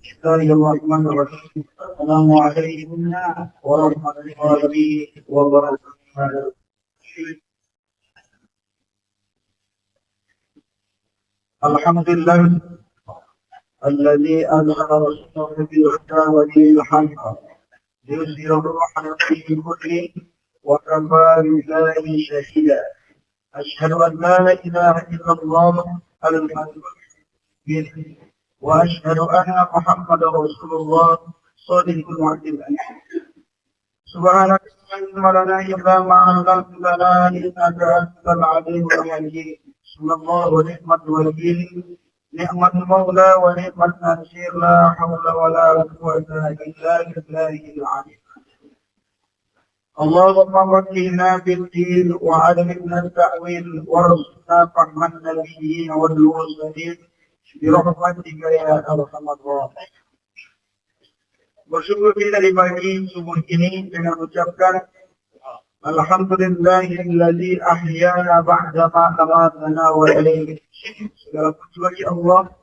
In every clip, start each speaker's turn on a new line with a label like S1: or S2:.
S1: Bismillahirrahmanirrahim. Assalamualaikum warahmatullahi wabarakatuh. Alhamdulillah alladzi anzala rasulahu bil huda wa dinil haqq liyudhhirahu 'ala ad-dini kullihi wa kafaa billahi shahida. Asyhadu an la ilaha illallah al-mu'min wa asyhadu anna Muhammadar Rasulullah صادق الوعد الأمين. سبحانك لا علم لنا إلا ما علمتنا إنك أنت العليم الحكيم. بسم الله ونعم الوكيل، نعم المولى ونعم النصير، لا حول ولا قوة إلا بالله العلي. اللهم فقهنا بالدين وعلمنا التأويل وارزقنا فهم النبيين والمرسلين برحمتك يا أرحم الراحمين. Bersyukur kita di pagi subuh ini dengan ucapkan Alhamdulillahilladzi ahyana ba'dama amatana wa ilaihi. Segala puji bagi Allah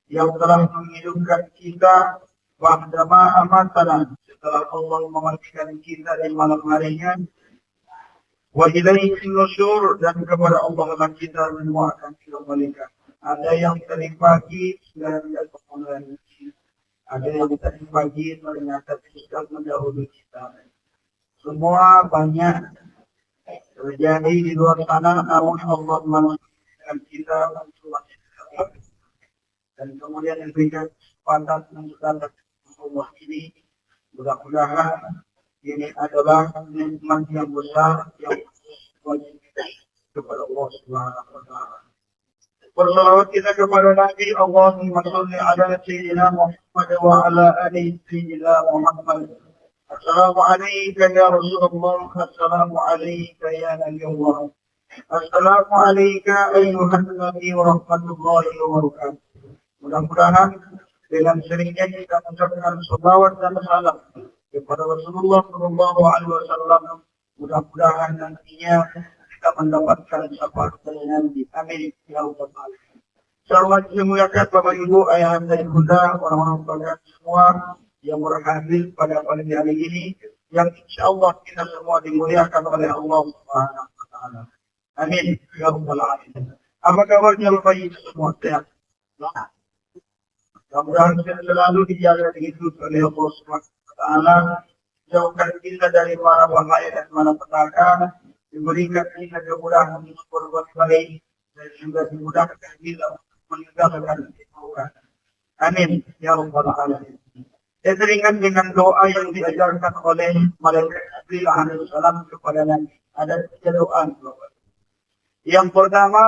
S1: yang telah menghidupkan kita ba'dama amatana, setelah Allah mematikan kita di malam harinya, wa ilaihi nusyur, dan kepada Allah lah kita semua akan dikembalikan. Ada yang tadi pagi sudah dilakukan, ada yang tadi pagi ternyata sudah mendahului kita. Semua banyak terjadi di luar sana, namun Allah menunjukkan kita dan kemudian diberikan kesempatan untuk datang ke Allah ini. Mudah-mudahan ini adalah nikmat yang besar yang wajib kepada Allah Subhanahu wa Ta'ala. Bersalawat kita kepada Nabi, Allahumma sholli ala sayyidina Muhammad wa ala ali sayyidina Muhammad. Assalamu alayka ya Rasulullah, assalamu alayka ya Nabi Allah. Assalamu alayka ayyuhan Nabi wa rahmatullahi wa barakatuh. Mudah-mudahan dengan seringnya kita mengucapkan salawat dan salam kepada Rasulullah sallallahu alaihi wasallam, mudah-mudahan nantinya kita mendapatkan syafaat dari Nabi. Amin ya rabbal alamin. Selamat dimuliakan Bapak Ibu, ayah dan bunda, orang-orang sekalian semua yang berhadir pada pagi hari ini, yang insyaallah kita semua dimuliakan oleh Allah Subhanahu wa Ta'ala. Amin ya rabbal alamin. Apa kabarnya Bapak Ibu semua? Sehat? Mudah-mudahan kita selalu dijaga hidup oleh Allah Subhanahu wa Ta'ala, jauhkan kita dari mara bahaya dan mara petaka, diberikan kita kemudahan untuk berbuat baik, dan juga dimudahkan kita untuk meninggalkan kebaikan. Amin ya rabbal alamin. Saya teringat dengan doa yang diajarkan oleh malaikat Jibril alaihi salam kepada Nabi. Ada 3 doa. Yang pertama,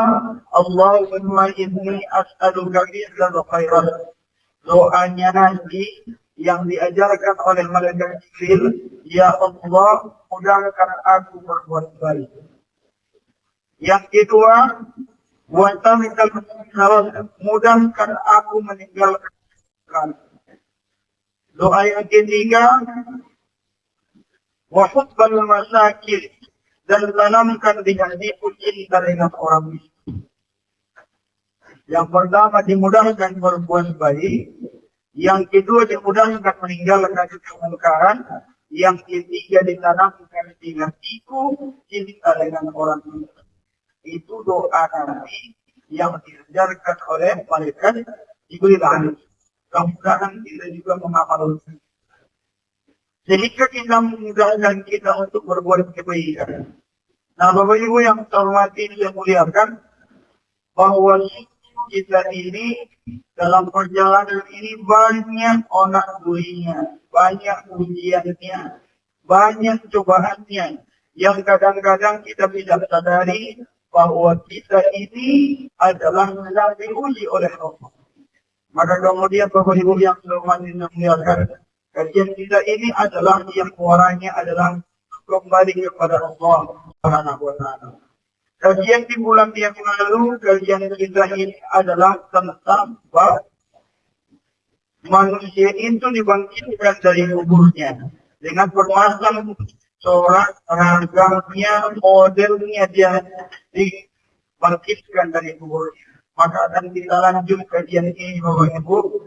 S1: Allahumma inni as'aluka fi'lal khairat. Doanya Nabi yang diajarkan oleh malaikat Jibril, ya Allah, mudahkan aku berbuat baik. Yang kedua, mudahkan aku meninggalkan kesyirikan. Doa yang ketiga, wa hubbal masakin, dan tanamkan di hatiku cinta dengan orang miskin. Yang pertama dimudahkan berbuat baik, yang kedua dimudahkan meninggalkan kemungkaran, yang ketiga ditanamkan di hatiku cinta dengan orang miskin. Itu doa Nabi yang diajarkan oleh malaikat Jibril alaihi. Mudah-mudahan kita juga mengamalkan, sehingga kita memudahkan kita untuk berbuat kebaikan. Nah, Bapak Ibu yang terhormati dan muliakan, bahwa kita ini dalam perjalanan ini banyak onak duinya, banyak ujiannya, banyak cobaannya, yang kadang-kadang kita tidak sadari bahwa kita ini adalah sedang diuji oleh Allah. Maka kemudian Bapak Ibu yang terhormati dan muliakan, kajian kita ini adalah yang muaranya adalah kembali kepada Allah Subhanahu wa Ta'ala. Kajian di bulan yang lalu, kajian kita ini adalah tentang bahwa manusia itu dibangkitkan dari kuburnya dengan permasalahan seorang ragamnya, modelnya dia dibangkitkan dari kuburnya. Maka akan kita lanjut kajian ini Bapak Ibu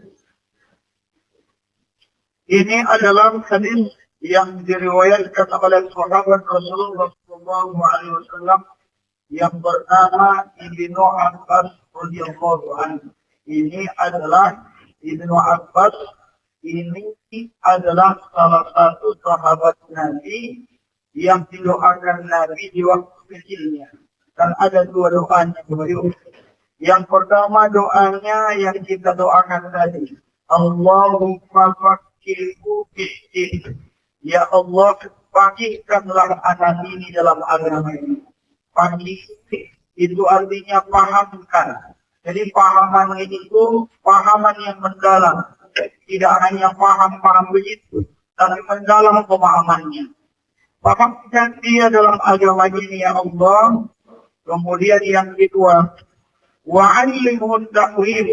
S1: Ini adalah hadis yang diriwayatkan oleh sahabat Rasulullah SAW yang bernama Ibnu Abbas radhiyallahu anhu. Ini adalah Ibnu Abbas, ini adalah salah satu sahabat Nabi yang didoakan Nabi di waktu kecilnya. Dan ada dua doanya. Yang pertama doanya yang kita doakan tadi. Allahumma fakirhu fiddin. Ya Allah, fakihkanlah anak ini dalam agama ini. Fakih itu artinya pahamkan. Jadi pahaman itu pahaman yang mendalam. Tidak hanya paham-paham begitu, tapi mendalam pemahamannya. Pahamkan dia dalam agama ini ya Allah. Kemudian yang kedua, wa'allimhu ta'wil,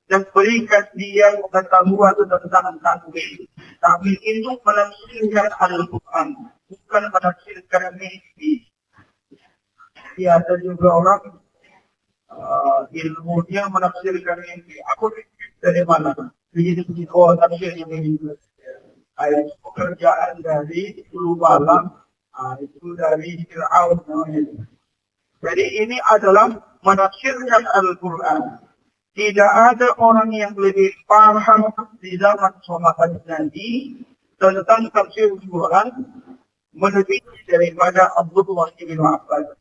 S1: dan berikan dia pengetahuan tentang takwil. Takwil itu menafsirkan Al-Quran, bukan menafsirkan mimpi. Ya, ada juga orang ilmunya menafsirkan mimpi. Aku dari mana? Begitu tafsirnya begitu. Itu pekerjaan dari Ulu Balam, itu dari Fir'aun namanya. Jadi ini adalah menafsirkan Al-Quran. Tidak ada orang yang lebih paham di zaman sahabat Nabi tentang tafsir Al-Quran melebihi daripada Abdullah bin Abbas.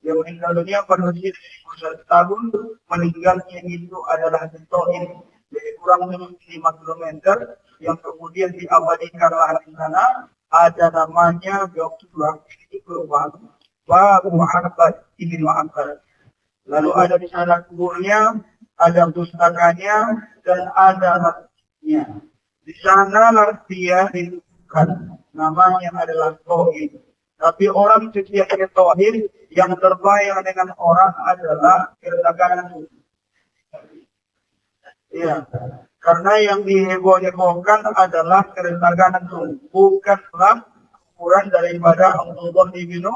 S1: Yang meninggal dunia pada usia 1 tahun, meninggalnya itu adalah di Tauhid, jadi kurang lebih 5 km, yang kemudian diabadikan di sana, ada namanya Baitul Babu Abbas ibn Abbas. Lalu ada di sana kuburnya, ada pustakanya, dan ada masjidnya. Di sana dia ditentukan, namanya adalah Tauhid. Tapi orang setiap tauhid yang terbayang dengan orang adalah keragaman. Ya, karena yang diheboh-hebohkan adalah keragaman itu, bukanlah ukuran daripada Allah bin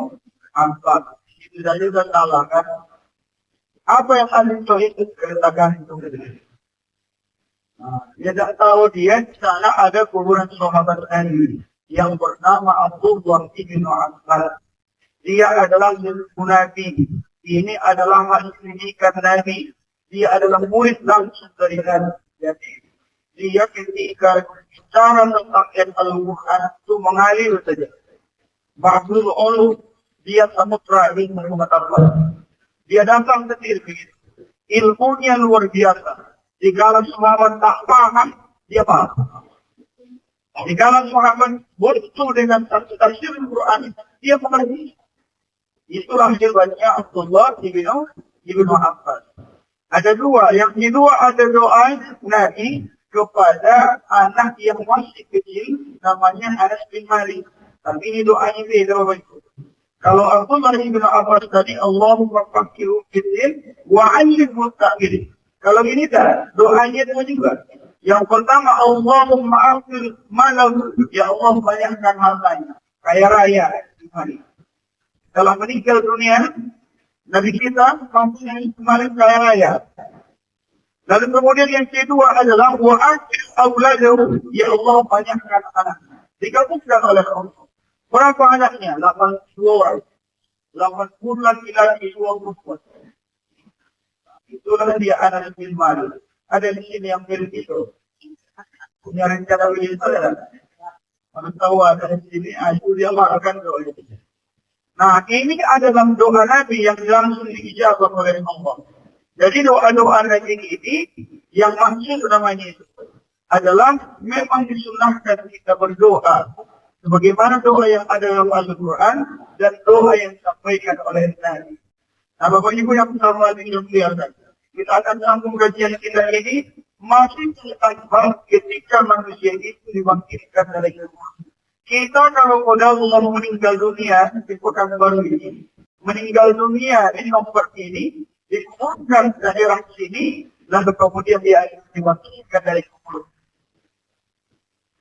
S1: Abbas. Itu saja sudah salah kan? Apa yang ada itu keragaman itu? Dia tidak tahu dia di sana ada kuburan sahabat Nabi yang bernama Abdullah bin Abbas. Dia adalah Nabi. Ini adalah hasil pendidikan Nabi. Dia adalah murid langsung dari Nabi. Jadi dia ketika bicara tentang Al-Quran itu mengalir saja. Bahrul Ulum, dia samudra ilmu pengetahuan. Dia datang kecil begitu. Ilmunya luar biasa. Jika sahabat tak paham, dia paham. Jika sahabat betul dengan tafsir Al-Quran, dia mengerti. Itulah jawabannya Abdullah ibn Abbas. Ada dua. Yang kedua ada doa Nabi kepada anak yang masih kecil, namanya Anas bin Malik. Tapi ini doanya beda. Kalau Abdullah ibn Abbas tadi, Allahumma fakirhu fiddin wa'allimhu ta'wil. Kalau ini tak, doanya itu juga. Yang pertama, Allahumma afir malahu, ya Allah banyakkan hartanya, kaya raya. Setelah meninggal dunia, Nabi kita kemarin kaya raya. Lalu kemudian yang kedua adalah wa'afir awladahu, ya Allah banyakkan anaknya. Digabungkan oleh Allah. Berapa anaknya? 82 orang. 80 laki-laki, 2 perempuan. Itulah dia Anas bin Malik. Ada di sini yang mirip itu. Punya rencana begitu ya. Orang tahu ada di sini, itu dia makan doa. Nah, ini adalah doa Nabi yang langsung diijabah oleh Allah. Jadi doa-doa Nabi ini yang maksud namanya itu adalah memang disunahkan kita berdoa. Sebagaimana doa yang ada dalam Al-Quran dan doa yang disampaikan oleh Nabi. Nah, Bapak Ibu yang sama dengan kita akan sambung kajian kita ini masih tentang ketika manusia itu dibangkitkan dari kubur. Kita kalau Allah meninggal dunia di pekan baru ini, meninggal dunia di tempat ini, dikuburkan daerah sini, lalu kemudian dia dibangkitkan dari kubur.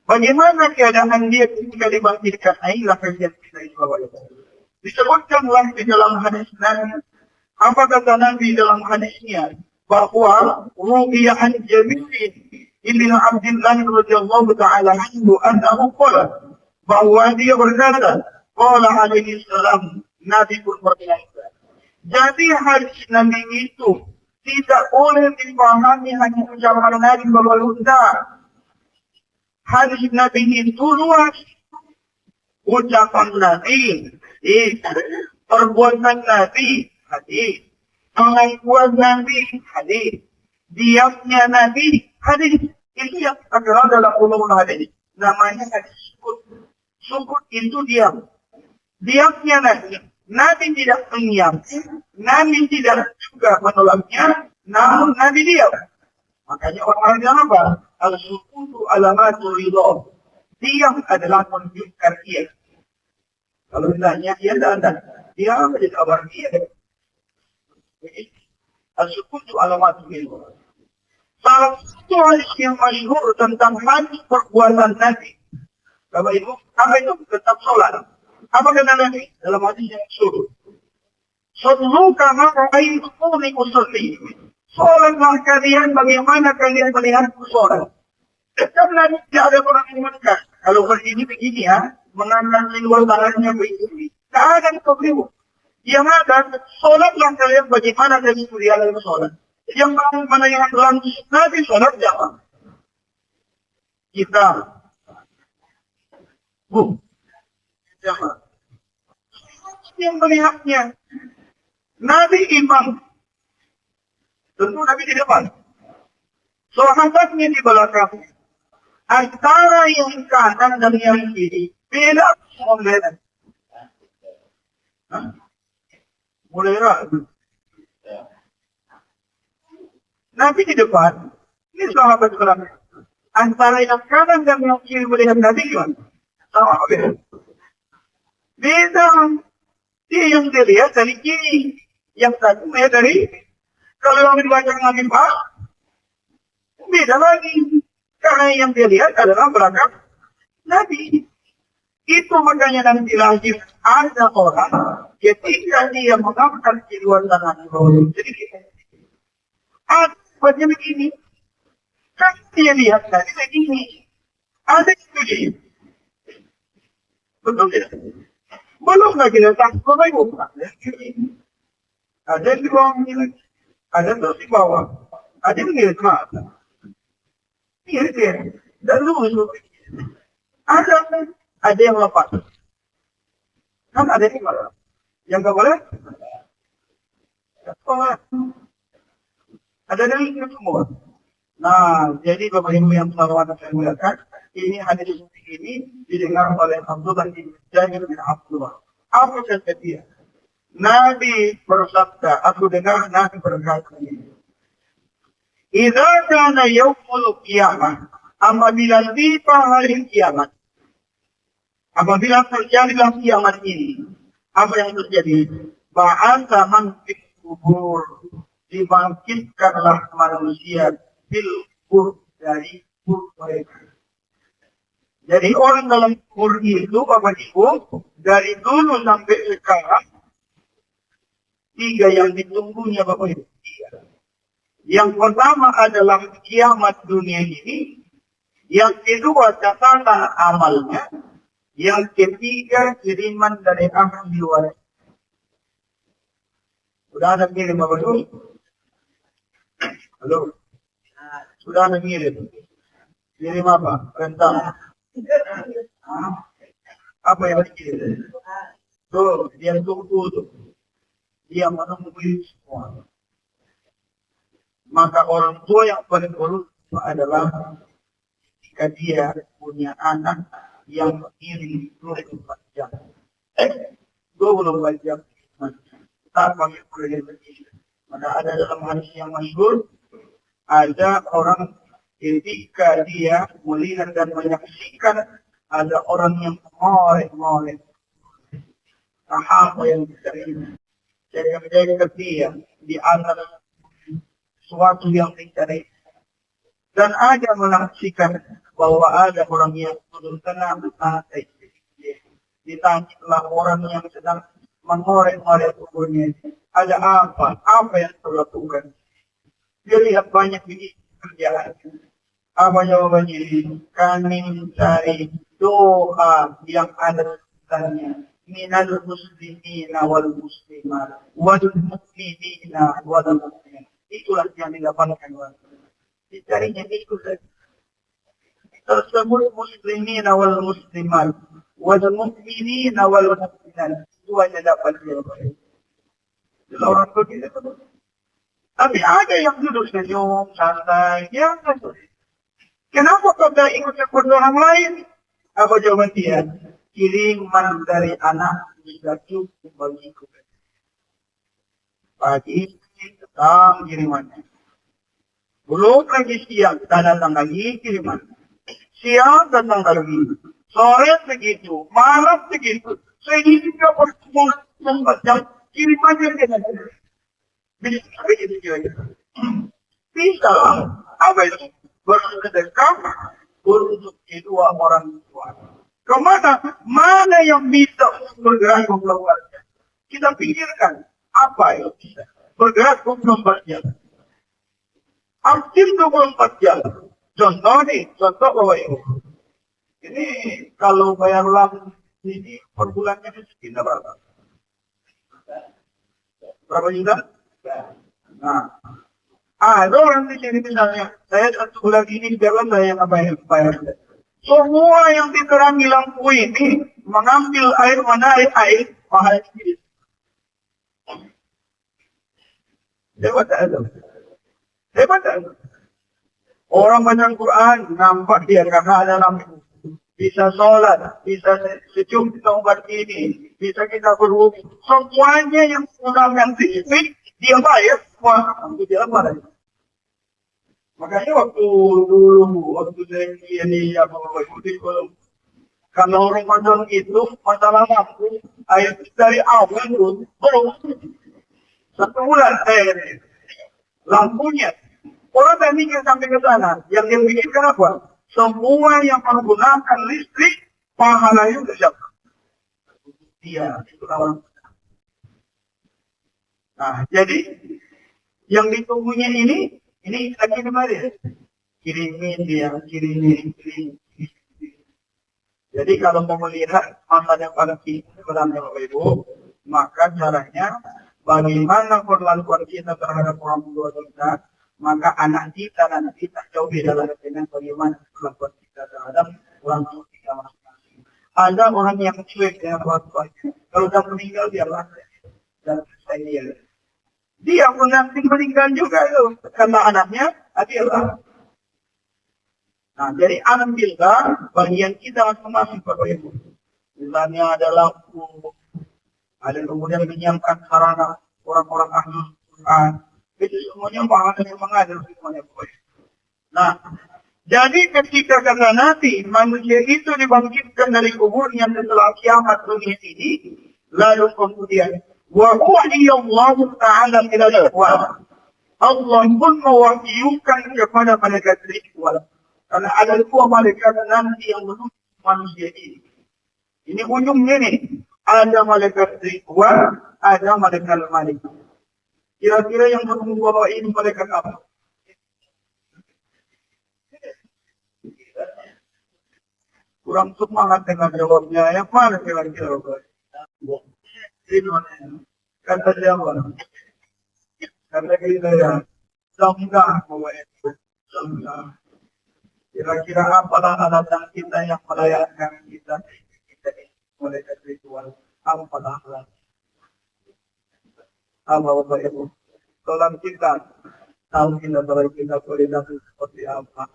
S1: Bagaimana keadaan dia ketika dibangkitkan? Inilah kajian kita ini, Bapak Ibu. Disebutkanlah di dalam hadis Nabi. Apa kata Nabi dalam hadisnya? Bahwa ru'ya'an jami'in Ibnu Abdillah radhiyallahu taala anhu annahu qala, bahwa dia berkata, qala alaihi salam, Nabi pun berkata. Jadi hadis Nabi itu tidak boleh dipahami hanya ucapan Nabi bahwa hadis Nabi itu luas. Ucapan Nabi, perbuatan Nabi, hadis. Pengakuan Nabi, hadis. Diamnya Nabi, hadis. Itu yang terkenal dalam ulumul hadis. Namanya hadis sukut. Sukut itu diam. Diamnya Nabi. Nabi tidak mengiam, Nabi tidak juga menolaknya, namun Nabi diam. Makanya orang bilang apa? Al-sukutu alamatu ridho. Diam adalah menunjukkan dia. Kalau ditanya, dia tidak ada. Dia menjadi kabar dia. Al-sukutu alamatu ridho. Salah satu hadis yang masyhur tentang hadis perbuatan Nabi. Bapak Ibu, apa itu? Tetap sholat. Apa kata Nabi dalam hadis yang masyhur? Sallu kama ra'aytumuni usolli. Sholatlah kalian bagaimana kalian melihat sholat. Karena tidak ada orang yang menekan. Kalau begini ya, mengangkat luar tangannya begini. Tidak ada kebeliau. Yang ada, sholatlah kalian bagaimana kalian melihat dalam sholat. Yang mana yang dalam Nabi sholat jamaah. Kita, jamaah. Yang melihatnya Nabi imam, tentu Nabi di depan, sahabatnya di belakang, antara yang kanan dan yang kiri beda modelan. Mulai ragu. Nabi di depan, ini sahabat di belakang, antara yang kanan dan yang kiri melihat Nabi gimana? Sama beda. Beda. Dia yang dilihat dari kiri, yang satu melihat dari, kalau yang dibaca Nabi Pak, beda lagi. Karena yang dilihat adalah belakang Nabi. Itu makanya nanti lahir ada orang ketika dia mengangkat kedua tangan jadi buatnya begini. Kan dia lihat tadi begini. Ada yang begini. Betul tidak? Belum lagi datang ke bawah. Ada di bawah ini, ada terus di bawah, ada yang di atas. Ini dia. Dan lu ada yang lepas. Kan ada yang lepas. Yang nggak boleh? Boleh. Ada dari itu semua. Nah, jadi Bapak Ibu yang selalu saya muliakan, ini hadis ini didengar oleh Abdullah bin Jabir bin Abdullah. Apa kata dia? Nabi bersabda, aku dengar Nabi berkata ini. Idza kana yaumul qiyamah, apabila tiba hari kiamat, apabila terjadilah kiamat ini, apa yang terjadi? Ba'atha man fil kubur, dibangkitkanlah manusia fil kubur dari kubur mereka. Jadi orang dalam kubur itu, Bapak Ibu, dari dulu sampai sekarang, 3 yang ditunggunya Bapak Ibu. Yang pertama adalah kiamat dunia ini. Yang kedua catatan amalnya. Yang ketiga kiriman dari ahli waris. Sudah ada kirim Bapak Ibu? Halo? Sudah ada kirim? Kirim apa? Rentang. Apa yang dikirim? Tuh, dia tunggu tuh. Dia menunggu semua. Maka orang tua yang paling buruk adalah jika dia punya anak yang mengiring 24 jam. 24 jam. Tak pakai kuliah begini. Maka ada dalam hadis yang masyhur, ada orang ketika dia melihat dan menyaksikan ada orang yang mengorek-ngorek. Apa yang dicari? Jaga-jaga dia di antara sesuatu yang dicari. Dan ada menyaksikan bahwa ada orang yang turun tenang ditangkaplah orang yang sedang mengorek-ngorek tubuhnya. Ada apa? Apa yang terlakukan? Dia lihat banyak ini kerjaan. Apa jawabannya? Kami mencari doa yang ada tanya minal muslimina wal muslimat wal mu'minina wal mu'minat. Itulah yang didapatkan. Dicarinya itu saja. Tersebut muslimina wal muslimat wal mu'minina wal mu'minat. Itu aja dapat jawabannya. Orang begitu. Tapi ada yang duduk senyum, santai, ya. Kenapa kau tidak ikut orang lain? Apa jawaban dia? Kiriman dari anak sudah cukup bagiku. Pagi datang kirimannya. Belum lagi siang, datang lagi kiriman. Siang datang lagi. Sore begitu, malam begitu. Sehingga membaca kirimannya dengan bisa begitu juga. Bisa. Apa itu? Bersedekah untuk kedua orang tua. Kemana? Mana yang bisa bergerak ke keluarga? Kita pikirkan apa yang bisa bergerak 24 jam. Hampir 24 jam. Contoh nih, contoh Bapak Ibu. Ini kalau bayar uang ini per bulannya sekitar berapa? Berapa juta? Nah, ada orang di sini misalnya, saya 1 bulan ini jalan saya yang bayar. Semua yang diterangi lampu ini mengambil air, menarik air, mahal sedikit. Hebat ada. Hebat ada. Orang baca Quran nampak dia karena ada lampu. Bisa sholat, bisa secup di tempat ini, bisa kita berwudu. Semuanya yang menggunakan listrik dia bayar. Wah, itu dia apa? Makanya waktu saya ini kalau Ramadan itu masalah lampu, air dari awal itu 1 bulan lampunya. Orang tak mikir sampai ke sana. Yang dia pikirkan apa? Semua yang menggunakan listrik pahalanya sudah siapa? Dia itu orang. Nah, jadi yang ditunggunya ini lagi kemarin. Kirimin dia, kirimin. Jadi kalau mau melihat masa depan kita sebenarnya Bapak Ibu, maka caranya bagaimana perlakuan kita terhadap orang tua kita, maka anak kita jauh beda dengan bagaimana perlakuan kita terhadap orang tua kita masing-masing. Ada orang yang cuek dengan orang tuanya. Kalau sudah meninggal biarlah dan saya dia pun nanti meninggal juga itu karena anaknya adalah. Nah, jadi ambillah bagian kita masing-masing Bapak Ibu. Misalnya ada lampu, ada kemudian menyiapkan sarana orang-orang ahli Quran. Itu semuanya bahasanya mengajar semuanya Bapak Ibu. Nah, jadi ketika karena nanti manusia itu dibangkitkan dari kuburnya setelah kiamat dunia ini, lalu kemudian wa huwa Allah Ta'ala ila al-ikhwan. Allah pun mewahyukan kepada malaikat ridwan. Karena ada 2 malaikat nanti yang menuju manusia ini. Ini ujungnya nih. Ada malaikat ridwan, ada malaikat malaikat. Kira-kira yang menunggu Bapak ini malaikat apa? Kurang semangat dengan jawabnya. Yang mana kira-kira Bapak? Kata siapa? Kata kita ya. Sangka Bapak Ibu. Sangka. Kira-kira apalah alasan kita yang melayankan kita malaikat ritual? Apalah alasan? Apa Bapak Ibu? Tolong kita tahu kita koordinasi seperti apa.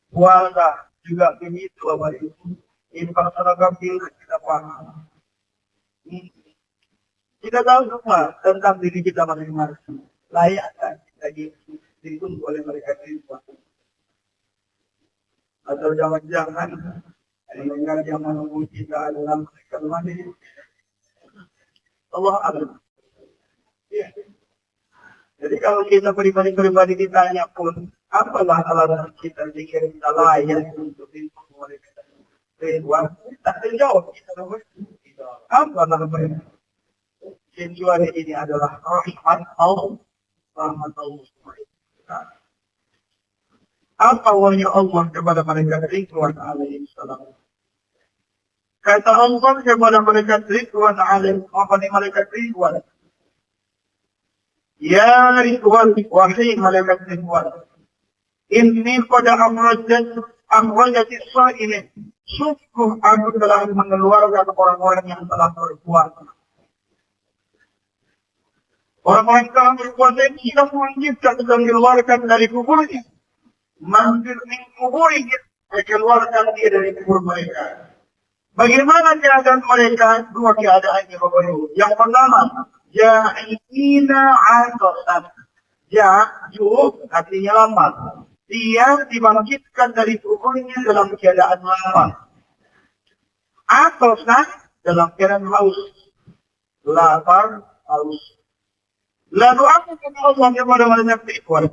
S1: Puasa juga begitu Bapak Ibu. Infak sedekah kita paham. Kita tahu semua tentang diri kita masing-masing. Layak kan kita ditunggu oleh mereka ritual. Atau jangan-jangan mendengar yang menunggu kita dalam kelemahan ini. Allah alam. Ya. Jadi kalau kita pribadi ditanya pun, apalah alasan kita jika kita layak untuk ditunggu oleh kita? Tak terjawab kita. Apalah apa? Kecuali ini adalah rahmat Allah. Rahmat Allah. Apa wahyu Allah kepada mereka Ridwan alaihi salam? Kata Allah kepada mereka Ridwan alaihi, apa nih mereka Ridwan? Ya Ridwan, wahai malaikat Ridwan. Ini pada amrajat ini. Sungguh aku telah mengeluarkan orang-orang yang telah berpuasa. Orang-orang yang telah berpuasa ini sudah mewajibkan dan dikeluarkan dari kuburnya. Mandir min kuburnya, dikeluarkan dia dari kubur mereka. Bagaimana keadaan mereka? Dua keadaannya Bapak Ibu. Yang pertama, ja'ina 'atasan. Ja'ju artinya lapar. Dia dibangkitkan dari kuburnya dalam keadaan lapar. Atasan dalam keadaan haus. Lapar, haus. Lalu apa kata Allah kepada mereka Ridwan?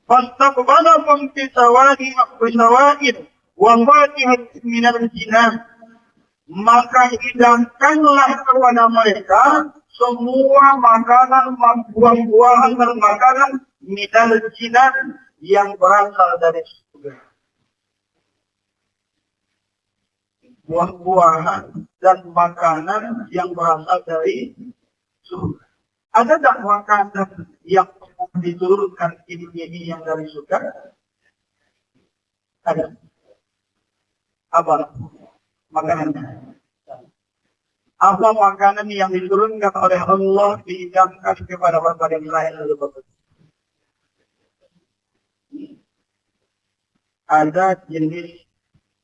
S1: Fastaqbalahum bisawa'in wa fatihatin minal jinnah. Maka hidangkanlah kepada mereka semua makanan, buah-buahan dan makanan minal jinnah yang berasal dari surga. Buah-buahan dan makanan yang berasal dari surga. Ada tak makanan yang diturunkan ini yang dari surga? Ada. Apa makanannya? Apa makanan yang diturunkan oleh Allah dihidangkan kepada orang Israel? Ada jenis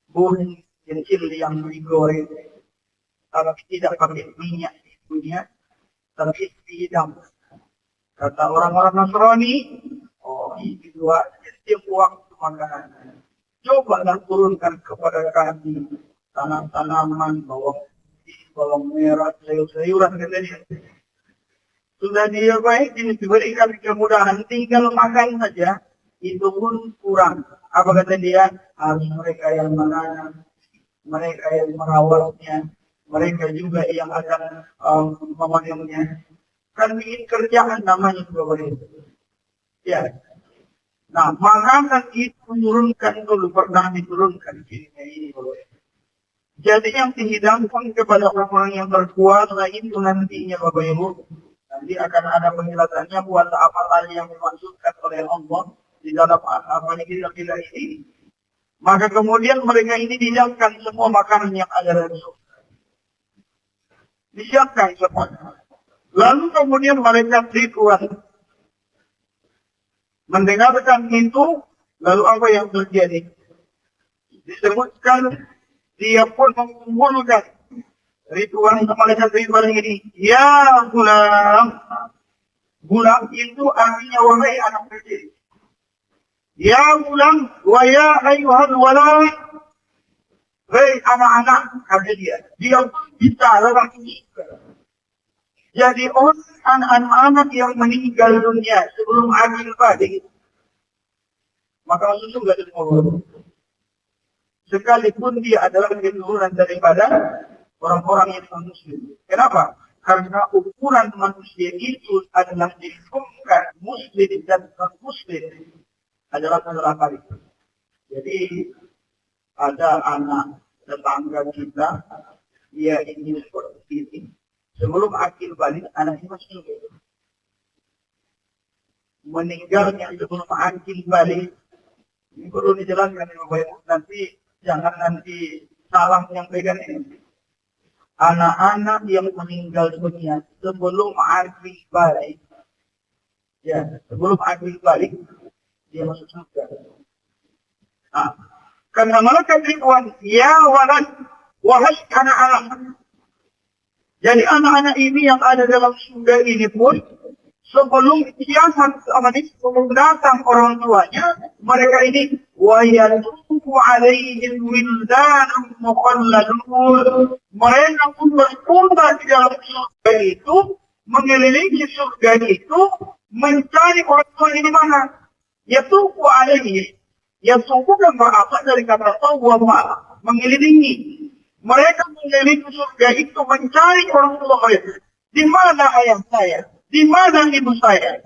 S1: buah kecil yang digoreng, tapi tidak pakai minyak punya, tapi dihidang. Kata orang-orang Nasrani, oh ini dua setiap waktu makanan. Cobalah turunkan kepada kami tanam-tanaman, bawang merah, sayur-sayuran katanya. Sudah dia baik, diberikan kemudahan, tinggal makan saja, itu pun kurang. Apa kata dia? Harus mereka yang menanam, mereka yang merawatnya, mereka juga yang akan memanennya. Kan bikin kerjaan namanya juga boleh. Ya. Nah, makanan itu turunkan dulu, pernah diturunkan ini boleh. Jadi yang dihidangkan kepada orang-orang yang berkuasa itu nantinya Bapak Ibu, nanti akan ada penjelasannya buat apa tadi yang dimaksudkan oleh Allah di dalam apa kita ini. Maka kemudian mereka ini dihidangkan semua makanan yang ada dalam surga. Disiapkan semuanya. Lalu kemudian mereka Ridwan mendengarkan itu, lalu apa yang terjadi? Disebutkan dia pun mengumpulkan Ridwan malaikat Ridwan ini. Ya gulam. Gulam itu artinya wahai anak kecil. Ya gulam wa ya ayuhal walad. Hei anak-anak, kata dia. Dia bicara langsung. Jadi orang anak-anak yang meninggal dunia sebelum akil balik, maka langsung tidak diterima. Sekalipun dia adalah keturunan daripada orang-orang yang non-muslim. Kenapa? Karena ukuran manusia itu adalah dihukumkan muslim dan non-muslim adalah kali. Jadi ada anak tetangga kita, dia ingin seperti ini. Sebelum akil balik, anaknya masih hidup. Meninggalnya sebelum akil balik, ini perlu dijelaskan ya Bapak Ibu. Nanti salah yang pegang ini. Anak-anak yang meninggal dunia sebelum akil balik, ya sebelum akil balik, dia masuk surga. Nah, karena malaikat Ridwan, ya walad, wahai anak-anak. Jadi anak-anak ini yang ada dalam surga ini pun sebelum sebelum datang orang tuanya, mereka ini wayatufu alaihim wildanun mukhalladun. Mereka pun berkumpul di dalam surga itu, mengelilingi surga itu, mencari orang tua ini mana. Yatufu alaihim. Yatufu kan berasal dari kata tawwa, mengelilingi. Mereka mengelilingi surga itu mencari orang tua mereka. Di mana ayah saya? Di mana ibu saya?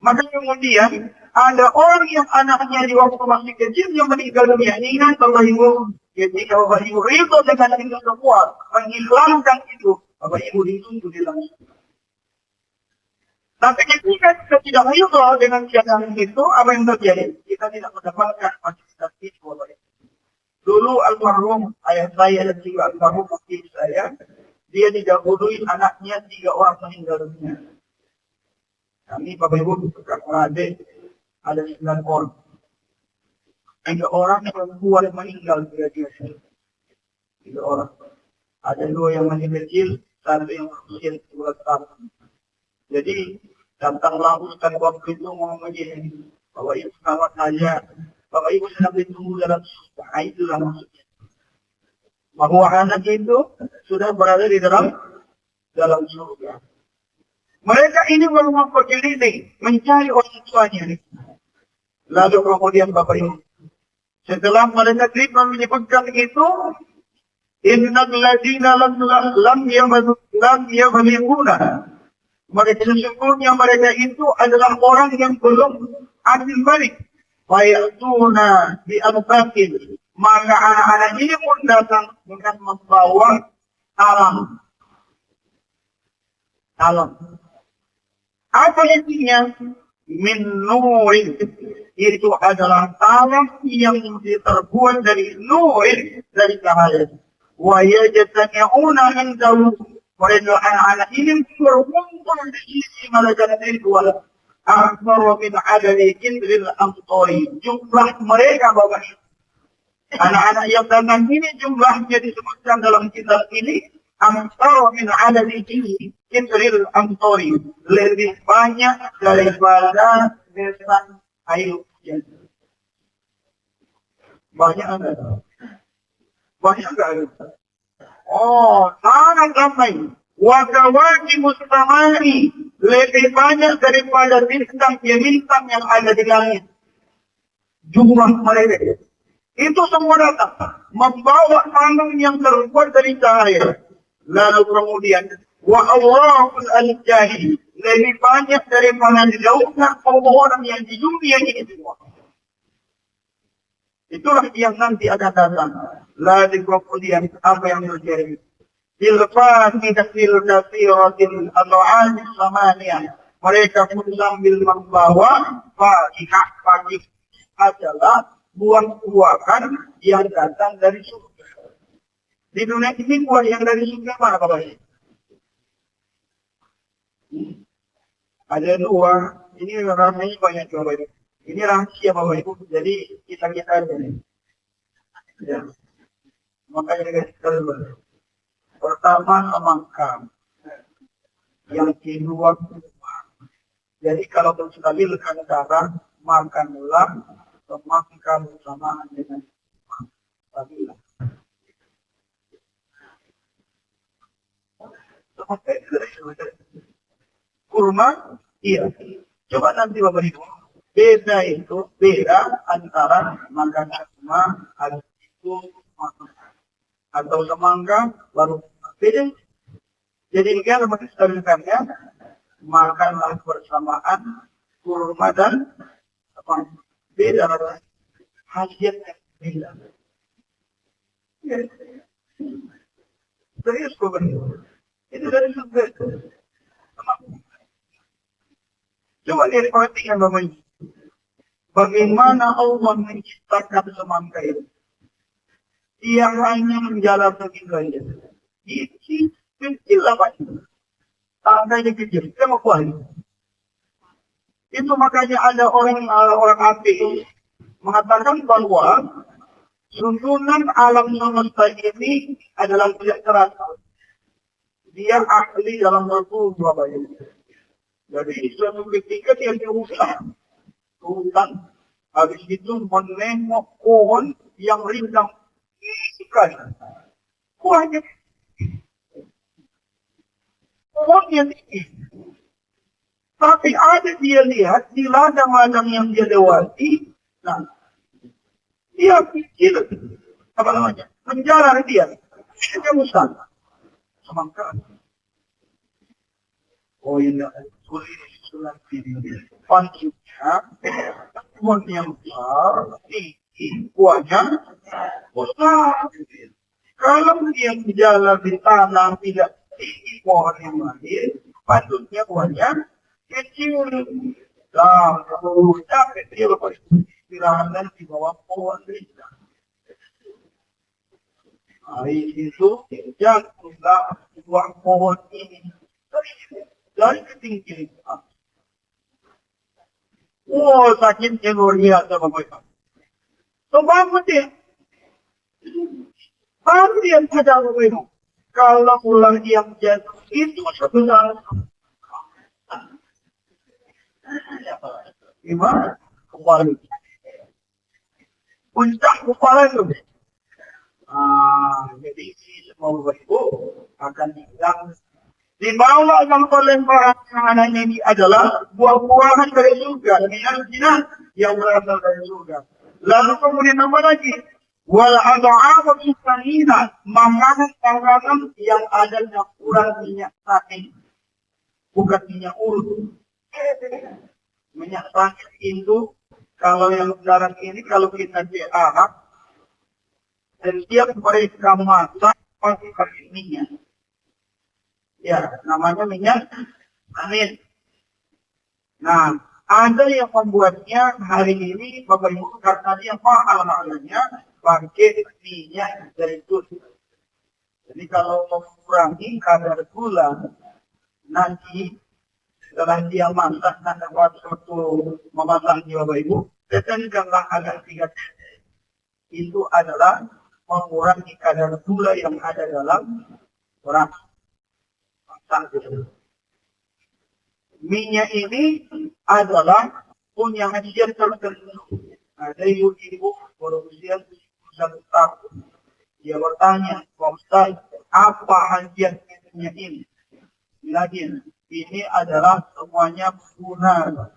S1: Maka kemudian ada orang yang anaknya di waktu masih kecil yang meninggal dunia. Ingat Bapak Ibu, jadi Bapak Ibu itu dengan itu semua menghilangkan itu. Bapak Ibu itu hilang. Tapi ketika kita tidak ridho dengan keadaan itu, apa yang terjadi? Kita tidak mendapatkan fasilitas itu, Bapak Ibu. Dulu almarhum ayah saya dan juga almarhum ibu saya, dia didahului anaknya 3 orang meninggal dunia. Kami Bapak Ibu kakak adik ada 9 orang. 3 orang perempuan yang meninggal dia. 3 orang. Ada 2 yang masih kecil, 1 yang berusia 12 tahun. Jadi datanglah Ustaz waktu itu ngomong begini, Bapak Ibu selamat saja, Bapak Ibu sedang ditunggu dalam surga. Itulah maksudnya. Bahwa anak itu sudah berada di dalam surga. Mereka ini baru berkeliling mencari orang tuanya. Lalu kemudian Bapak Ibu, setelah mereka menyebutkan itu, innal ladzina lam yablighuna. Mereka sesungguhnya mereka itu adalah orang yang belum adil balik. Fayatuna bi anfaqin. Maka anak-anak ini pun datang dengan membawa talam. Apa intinya? Min nurin. Itu adalah talam yang terbuat dari nurin, dari cahaya. Wa yajtami'una indahu. Mereka anak-anak ini berkumpul di sisi malaikat itu. Akbar min adadi kindril amtori. Jumlah mereka Bapak. Anak-anak yang datang ini jumlahnya disebutkan dalam kitab ini. Akbar min adadi kindril amtori. Lebih banyak daripada desa air hujan. Banyak ada. Banyak ada. Oh, sangat ramai. Wakawaki mustamani lebih banyak daripada bintang yang ada di langit. Jumlah mereka itu semua datang membawa tangan yang terbuat dari cahaya. Lalu kemudian wa Allahul al-jahi lebih banyak daripada jauhnya pemohonan yang di dunia ini semua. Itulah yang nanti akan datang. Lalu kemudian apa yang terjadi? Fil kasiratin al-'an samaniyah. Mereka pun sambil membawa fakih adalah buah-buahan yang datang dari surga. Di dunia ini buah yang dari surga mana Bapak? Ada 2. Ini rasanya banyak Bapak Ibu. Ini rahasia Bapak Ibu. Jadi kita aja. Ya. Makanya kita dulu. Pertama semangka, yang kedua kurma. Jadi kalau menstabilkan darah, makanlah semangka bersamaan dengan kurma. Kurma, iya. Coba nanti Bapak Ibu, beda antara makan kurma atau semangka baru beda. Jadi jika menstabilkannya, makanlah bersamaan kurma dan semangka. Beda khasiatnya beda. Serius Bapak Ibu. Itu dari surga. Coba lihat perhatikan Bapak Ibu. Bagaimana Allah menciptakan semangka itu. Dia hanya menjalar begitu saja. Kecil apa itu? Tandanya kecil. Kita mau kuali. Itu makanya ada orang ateis mengatakan bahwa susunan alam semesta ini adalah tidak terasa. Dia ahli dalam waktu Bapak Ibu. Jadi suatu ketika dia dirusak. Hutan. Habis itu menengok pohon yang rindang. Bukan. Buahnya. Pohonnya tinggi. Tapi ada dia lihat di ladang-ladang yang dia lewati. Nah. Dia kecil. Apa namanya? Menjalar dia. Dia besar. Semangka. Oh ini. Kulit sulam ini. Pancuknya. pohon yang besar, tinggi, buahnya besar. Kalau dia berjalan di tanah tidak tinggi pohon yang lain, patutnya buahnya kecil. Nah, kalau kecil, istirahatkan di bawah pohon besar. Hari itu jatuhlah buah pohon ini dari ketinggian. Wah, sakitnya luar biasa Bapak Ibu. So bangun dia. Baru dia sadar Bapak Ibu. Kalau ular yang jatuh itu sebesar. Gimana? Kembali. Puncak kepala itu. Jadi semua Bapak Ibu akan dibilang di bawah lemparan ini adalah buah-buahan dari surga, minal yang berasal dari surga. Lalu kemudian apa lagi? Wal adha'afu sanina, makanan yang ada yang kurang minyak saking, bukan minyak urut. Minyak saking itu kalau yang sekarang ini kalau kita di Arab, setiap mereka masak pakai minyak. Ya, namanya minyak amin. Nah, ada yang membuatnya hari ini Bapak Ibu karena dia mahal harganya pakai minyak zaitun. Jadi kalau mau mengurangi kadar gula nanti setelah dia masak dan waktu memasaknya Bapak Ibu, tekankanlah agar 3 itu adalah mengurangi kadar gula yang ada dalam beras. Minyak ini adalah punya hadiah tertentu. Ada ibu-ibu berusia 1 tahun. Dia bertanya, Pak Ustaz, apa hadiah minyak ini? Lagi, ini adalah semuanya berguna.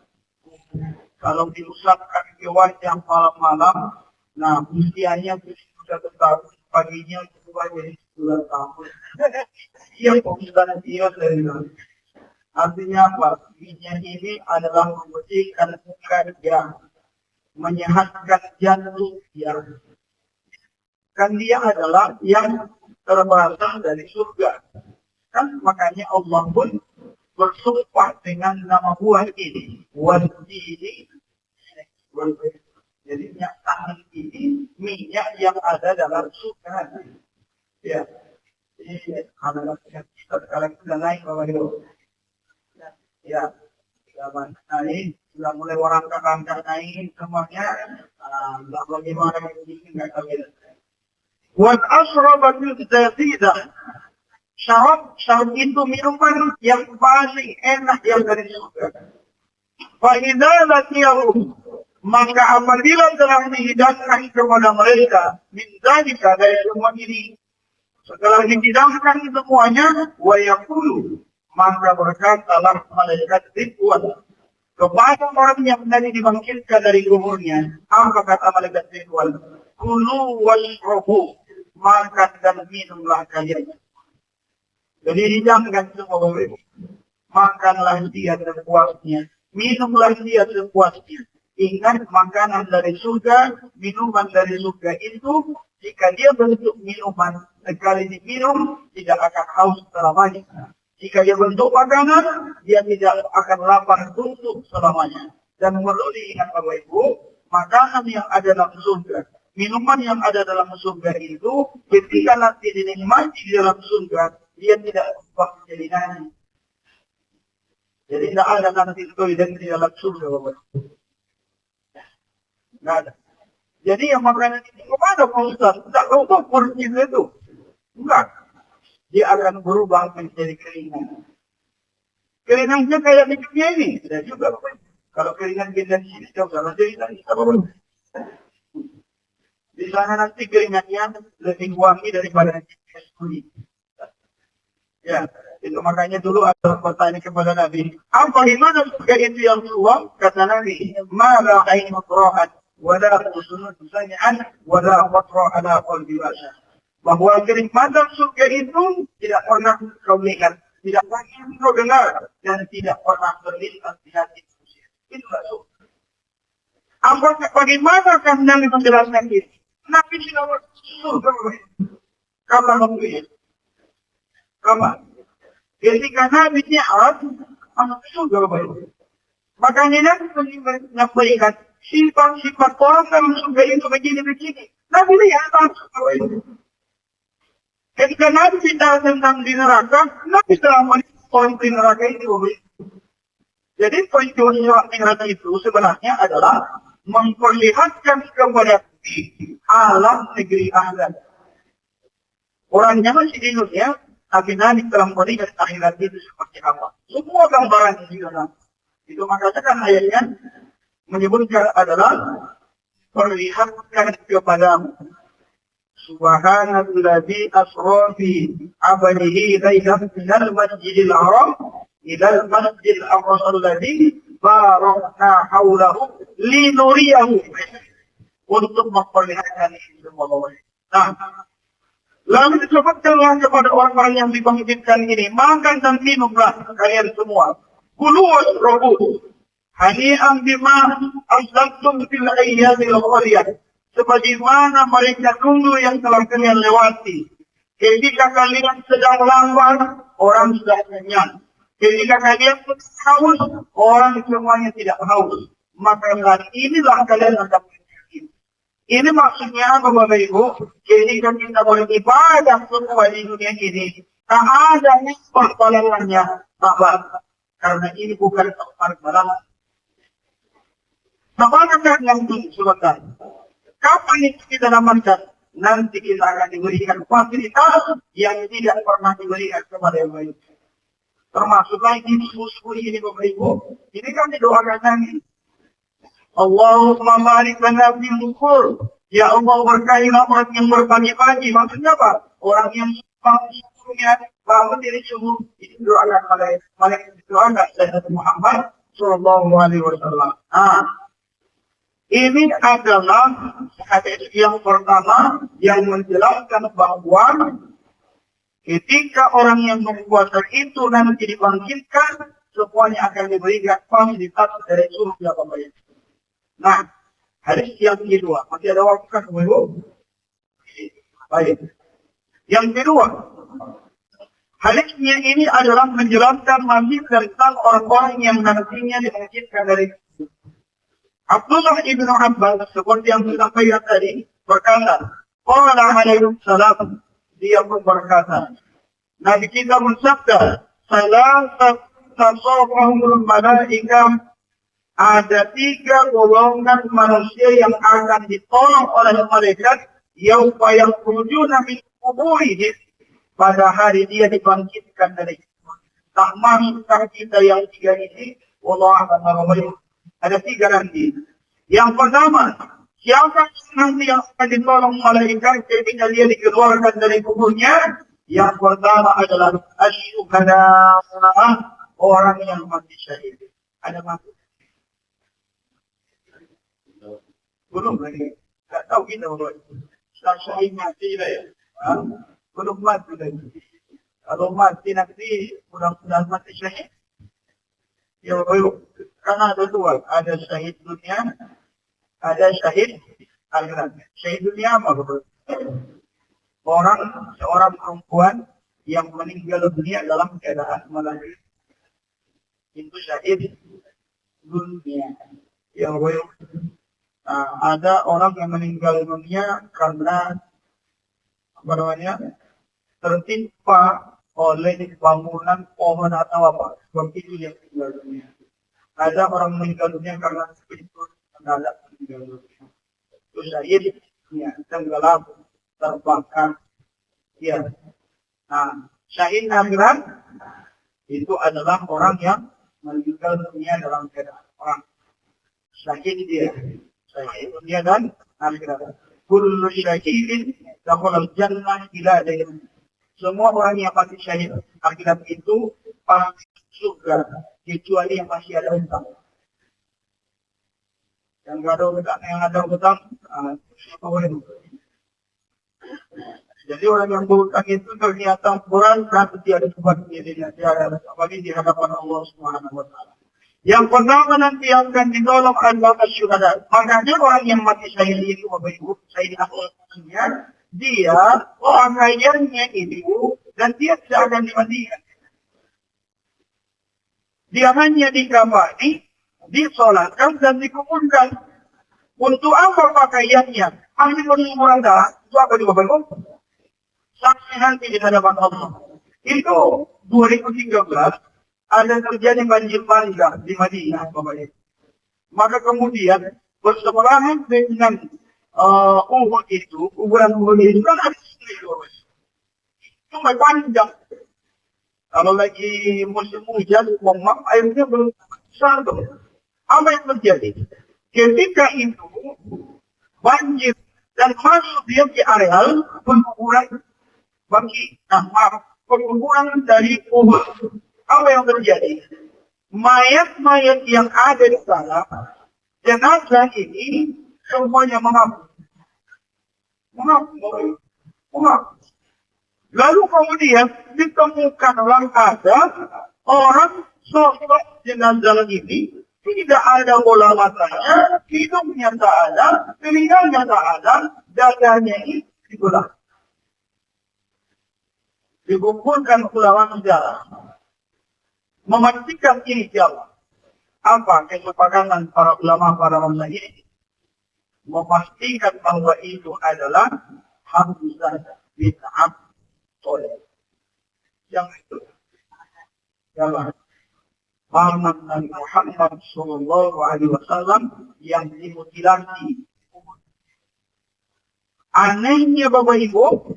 S1: Kalau diusapkan ke wajah malam-malam, nah usianya sudah 1 tahun, paginya berubah jadi 9 tahun. Yang pembukaan dia dari artinya apa? Minyak ini adalah membersihkan kerja, menyehatkan jantung dia. Kan dia adalah yang terberasal dari surga. Kan makanya Allah pun bersumpah dengan nama buah ini. Wal-jini. Jadi minyak tangan ini minyak yang ada dalam surga. Ya. Ini adalah sekarang sudah naik Bapak Ibu. Ya, sudah naik, sudah mulai rangka-rangka naik semuanya. Enggak bagaimana ini enggak tahu. Wa asrabatil jadidah. Syarat itu minuman yang paling enak yang dari surga. Fa idza latiyahu, maka apabila telah dihidangkan kepada mereka min dzalika dari semua ini, setelah dihidangkan semuanya, wa yaqulu, maka berkatalah malaikat Ridwan kepada orang yang tadi dibangkitkan dari kuburnya. Apa kata malaikat Ridwan? Kulu washrabu, makan dan minumlah kalian. Jadi hidangkan semua Bapak Ibu. Makanlah dia sepuasnya, minumlah dia sepuasnya. Ingat, makanan dari surga, minuman dari surga itu, jika dia bentuk minuman, sekali diminum, tidak akan haus selamanya. Jika dia bentuk makanan, dia tidak akan lapar untuk selamanya. Dan perlu diingat Bapak Ibu, makanan yang ada dalam surga, minuman yang ada dalam surga itu, ketika nanti dinikmati di dalam surga, dia tidak berubah menjadi nasi. Jadi tidak ada nanti itu di dalam surga Bapak Ibu. Nggak ada. Jadi yang makanan itu kemana Pak Ustaz? Tidak tahu porsi itu. Enggak. Dia akan berubah menjadi keringan. Keringannya kayak di dunia ini. Tidak juga Bapak Ibu. Kalau keringan kita di sini, kalau cerita kita Bapak Ibu. Di sana nanti keringannya lebih wangi daripada kulit. Ya, itu makanya dulu ada pertanyaan kepada Nabi. Apa gimana surga itu yang Allah? Kata Nabi, mala ainu ra'at wala usunun sami'an wala qatra ala qalbi bashar. Bahwa kenikmatan surga itu tidak pernah kau lihat, tidak pernah kau dengar, dan tidak pernah terlintas di hati manusia. Itulah surga. Apakah bagaimana kan Nabi menjelaskan ini? Nabi tidak surga. Kapan waktu itu? Kapan? Ketika Nabi nyaat, anak surga baik. Makanya Nabi memberikan sifat-sifat orang dalam surga itu begini-begini. Nabi lihat surga baik. Ketika Nabi bicara tentang di neraka, Nabi telah melihat poin di neraka itu. Jadi poin di neraka itu sebenarnya adalah memperlihatkan kepada alam negeri akhirat. Orangnya masih di dunia, tapi Nabi telah melihat akhirat itu seperti apa. Semua gambaran di dalam. Itu makanya kan ayatnya menyebutkan adalah perlihatkan kepadamu. Subhanalladzi asra bi 'abdihi laylan minal masjidil haram ilal masjidil aqsa alladzi barakna haulahu linuriyahu, untuk memperlihatkan semua Allah. Nah, lalu disebutkanlah kepada orang-orang yang dibangkitkan ini, makan dan minumlah kalian semua. Kulu wasrabu hani'an bima aslamtum fil ayyamil khaliyah. Sebagaimana mereka dulu yang telah kalian lewati. Ketika kalian sedang lapar, orang sudah kenyang. Ketika kalian haus, orang semuanya tidak haus. Maka hari inilah kalian akan menikmati. Ini maksudnya apa Bapak Ibu? Ketika kita beribadah semua di dunia ini, tak ada nisbah balasannya. Karena ini bukan tempat balasan. Apakah yang itu sebentar? Kapan itu kita dapatkan? Nanti kita akan diberikan fasilitas yang tidak pernah diberikan kepada yang lain. Termasuk lagi susu ini Bapak Ibu. Ini kan didoakan Nabi. Allahumma barik lana fil bukur. Ya Allah berkailah orang yang berbagi-bagi. Maksudnya apa? Orang yang susunya bangun diri subuh. Ini doakan malaikat doakan Sayyidina Muhammad sallallahu alaihi wasallam. Ini adalah hadis yang pertama yang menjelaskan bahwa ketika orang yang berpuasa itu nanti dibangkitkan, semuanya akan diberikan fasilitas dari surga Bapak Ibu. Nah, hadis yang kedua, masih ada waktu kan Bapak Ibu? Baik. Yang kedua, hadisnya ini adalah menjelaskan masih tentang orang-orang yang nantinya dibangkitkan dari Abdullah ibn Abbas seperti yang sudah saya tadi berkata, qala alaihi salam, dia pun berkata, Nabi kita bersabda, salasat tasawwahumul malaikah, ada 3 golongan manusia yang akan ditolong oleh malaikat yauma yakhrujuna min quburihim, pada hari dia dibangkitkan dari kubur. Tak masukah kita yang 3 ini? Wallahu a'lam. Ada 3 nanti. Yang pertama, siapa nanti yang akan ditolong malaikat ketika dia dikeluarkan dari kuburnya? Yang pertama adalah asyuhada, orang yang mati syahid. Ada mati? Belum lagi. Tak tahu kita belum. Syahid mati lah ya. Belum mati lagi. Kalau mati nanti mudah-mudahan mati syahid. Ya baik. Karena ada 2, ada syahid dunia, ada syahid akhirat. Syahid dunia apa? Seorang perempuan yang meninggal dunia dalam keadaan melahirkan. Itu syahid dunia. Ya, ada orang yang meninggal dunia karena tertimpa oleh bangunan pohon atau apa. Sebab itu yang meninggal dunia. Ada orang meninggal dunia karena pintu mendadak meninggal dunia. Itu syahid, ya, tenggelam, terbakar. Ya. Nah, syahid akhirat itu adalah orang yang meninggal dunia dalam keadaan orang. Syahid dia, syahid dunia dan akhirat. Kullu syahidin dakhala al-jannah ila dayn. Semua orang yang mati syahid akhirat itu pasti surga, kecuali yang masih ada hutang. Yang ada hutang, siapa boleh? Jadi orang yang berhutang itu ternyata kurang, berarti dia ada sebab dirinya, dia ada apalagi di hadapan Allah Subhanahu wa Ta'ala. Yang pertama nanti akan ditolong adalah asyuhada. Makanya orang yang mati syahid itu, Bapak Ibu, syahid akhirnya, dia orang kayanya itu, dan dia tidak akan dimandikan. Dia hanya dikafani, disolatkan, dan dikuburkan. Untuk apa pakaiannya? Ahli penguburan darah, itu apa di Bapak Ibu? Saksi nanti di hadapan Allah. Itu 2013, ada terjadi banjir bandang di Madinah, Bapak Ibu. Maka kemudian bersebelahan dengan Uhud itu, kuburan Uhud itu kan ada sungai lurus. Sungai panjang. Kalau lagi musim hujan, airnya belum besar tuh. Apa yang terjadi? Ketika itu banjir dan masuk dia di areal penguburan penguburan dari Uhud. Apa yang terjadi? Mayat-mayat yang ada di sana, jenazah ini semuanya mengaku. Lalu kemudian ditemukanlah ada orang sosok jenazah ini, tidak ada bola matanya, hidungnya tak ada, telinganya tak ada, dadanya ini dibelah. Dikumpulkan ulama sejarah. Memastikan ini siapa? Apa kesepakatan para ulama, para ulama ini? Memastikan bahwa itu adalah Hamzah bin Abd Thalib. Yang itu. Yang paman Nabi Muhammad Sallallahu Alaihi Wasallam yang dimutilasi. Anehnya Bapak Ibu,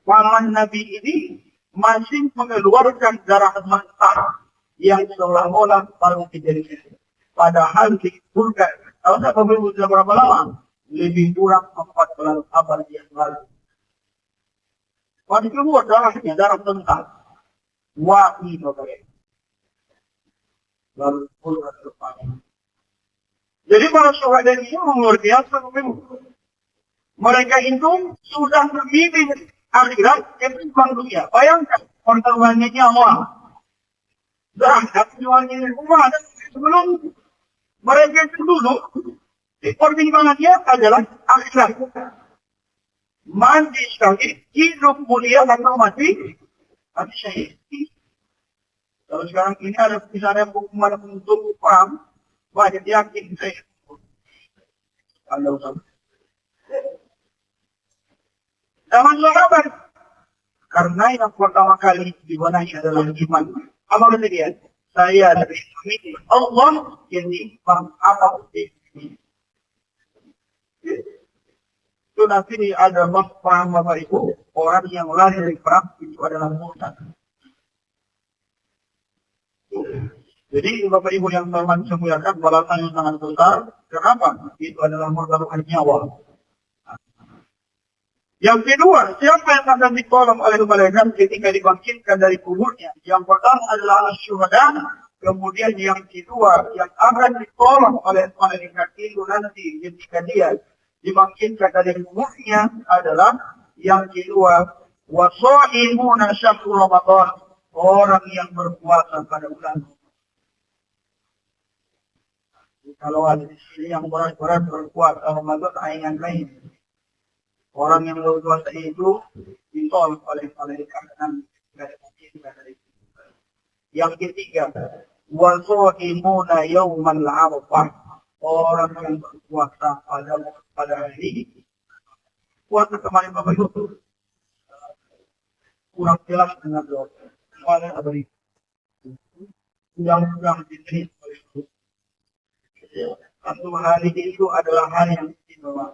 S1: paman Nabi ini masih mengeluarkan darah mentah yang seolah-olah baru kejadian. Padahal dikuburkan. Kalau saya Bapak sudah berapa lama? Lebih kurang 14 abad yang lalu. Waktu keluar darahnya, darah mentah. Wahai Bapak Ibu. Lalu pulang ke depan. Jadi para syuhada ini luar biasa Bapak Ibu. Mereka itu sudah memilih akhirat ketimbang dunia. Bayangkan pertarungannya nyawa. Berangkat jualnya rumah dan sebelum mereka itu dulu pertimbangannya adalah akhirat. Mati syahid, hidup mulia atau mati syahid. Kalau sekarang ini ada misalnya hukuman untuk paham, banyak yakin saya. Anda usah. Zaman sahabat, karena yang pertama kali dibenahi adalah iman. Apa kata dia? Saya dari Allah yang diimam apa ini. Itu nanti ada paham Bapak Ibu, orang yang lari dari perang itu adalah murtad. Jadi Bapak Ibu yang teman semuakan balasan yang sangat besar. Kenapa? Itu adalah murtad nyawa. Yang kedua, siapa yang akan ditolong oleh malaikat ketika dibangkitkan dari kuburnya? Yang pertama adalah syuhada, kemudian yang kedua yang akan ditolong oleh malaikat itu nanti ketika dia dibangkitkan dari kuburnya adalah yang kedua, wasaimuna syahrul Ramadan, orang yang berpuasa pada bulan. Kalau ada di sini yang berat-berat berpuasa Ramadan yang lain. Orang yang berpuasa itu ditolong oleh malaikat dan yang ketiga, wasoimuna yaumal arafah, orang yang berpuasa pada hari ini. Puasa kemarin Bapak Ibu kurang jelas dengan doa. Kemarin apa itu? Yang diterima oleh Allah. Satu hari itu adalah hari yang istimewa.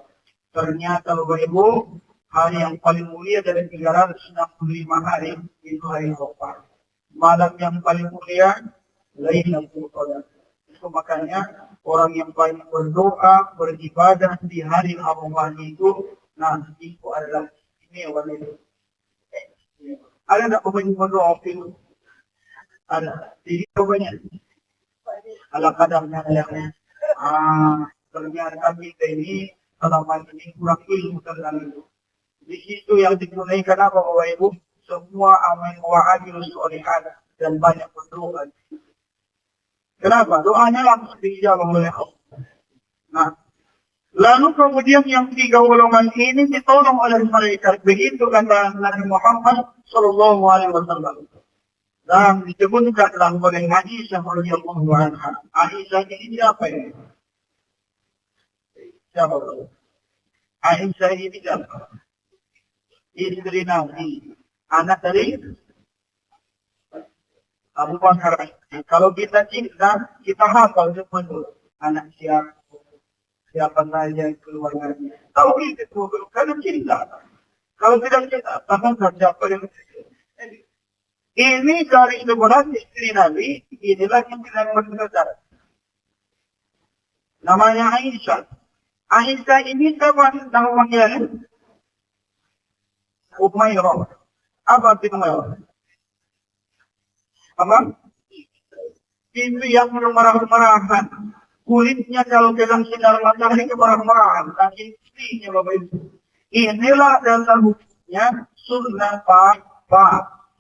S1: Ternyata Bapak Ibu, hari yang paling mulia dari 365 hari itu hari Arafah. Malam yang paling mulia, Lailatul Qadar. Itu makanya orang yang paling berdoa, beribadah di hari Arafah itu, nanti itu adalah ini wanita. Ada tak Bapak Ibu berdoa itu? Ada. Jadi banyak. Ala kadarnya yang ternyata kita ini selama ini kurang ilmu tentang itu. Di situ yang ditunaikan apa Bapak Ibu? Semua amal wa amil sholihat dan banyak berdoa. Kenapa? Doanya langsung dijawab oleh Allah. Nah, lalu kemudian yang 3 golongan ini ditolong oleh mereka. Begitu kata Nabi Muhammad Sallallahu Alaihi Wasallam. Dan disebutkan dalam oleh Aisyah radhiyallahu anha. Aisyah ini siapa ini? Siapa? Aisyah ini siapa? Istri Nabi. Anak dari Abu Bakar. Kalau kita cinta, kita hafal semua dulu. Anak siapa saja keluarganya. Tahu itu karena cinta. Kalau tidak cinta, tangan siapa yang ini dari sebuah istri Nabi, inilah yang tidak berbeda. Namanya Aisyah. Aisyah ini namanya Umairah. Apa itu Umairah? Apa? Itu yang merah-merahan. Kulitnya kalau dalam sinar matahari merah-merahan. Dan istrinya Bapak Ibu. Inilah dasar hukumnya sunnah pak.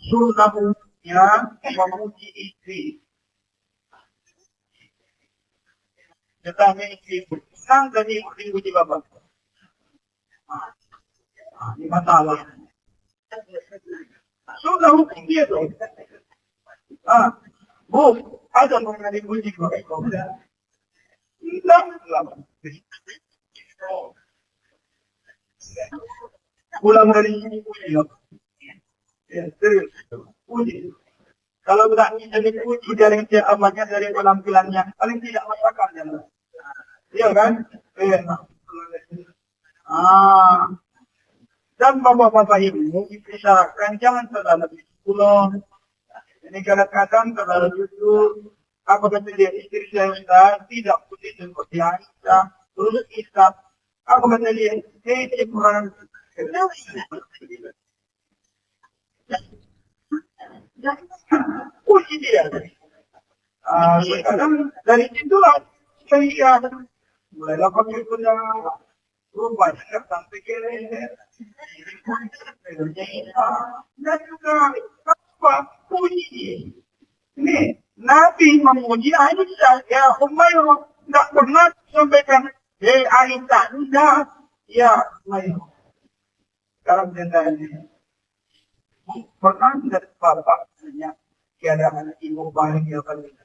S1: Sunnah hukumnya memuji istri. Ditanya istri ibu. Senang dari istri ibu di Bapak. Ini masalah. Sunnah hukum dia dong. Bu, ada mengenai puji Bapak Ibu. Tidak. Pulang dari sini puji. Ya, serius. Puji. Kalau tidak jadi puji dari amalnya, dari penampilannya, paling tidak masakan. Iya kan? Dan bapak-bapak ibu, dipisahkan jangan terlalu pulang. Ini kadang-kadang terlalu jujur. Apakah dia istri saya tidak putih seperti Aisyah, terus Islam. Apakah dia kurang puji dia. Sekarang dari situlah saya mulailah pakai punya rupanya sampai ke dan juga apa puji. Ini Nabi memuji Aisyah, ya Umairah tidak pernah sampaikan, Aisyah tidak, ya Umairah. Sekarang ini pernah tidak bapak tanya keadaan ibu bahagia kali ini?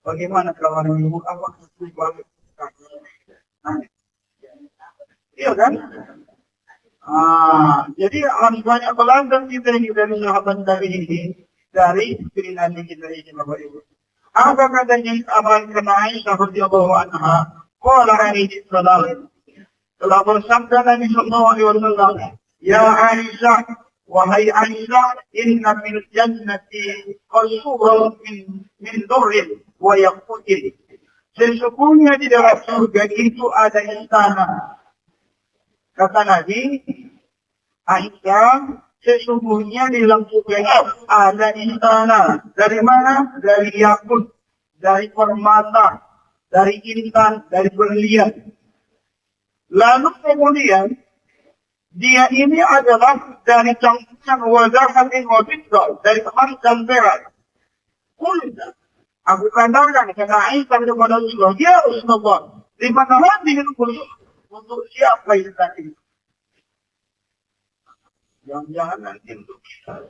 S1: Bagaimana kalau ibu awak bahagia? Iya kan? Jadi harus banyak pelanggan kita ini dari sahabat Nabi ini, dari istri Nabi kita ini Bapak Ibu. Apa katanya Aban kena Aisyah radhiyallahu anha? Qala alaihi salam. Telah bersabda Nabi sallallahu alaihi wasallam, "Ya Aisyah, wahai Aisyah, inna fil jannati qasuran min durrin wa yaqutin." Sesungguhnya di dalam surga itu ada istana. Kata Nabi, Aisyah, sesungguhnya di dalam surga ada istana. Dari mana? Dari yakut, dari permata, dari intan, dari berlian. Lalu kemudian, dia ini adalah dari campuran wazahatin wa fiddah, dari emas dan perak. Kulna, aku katakan kata Aisyah kepada Rasulullah, ya Rasulullah, di mana hati untuk siapa itu tadi? Jangan-jangan nanti untuk kita.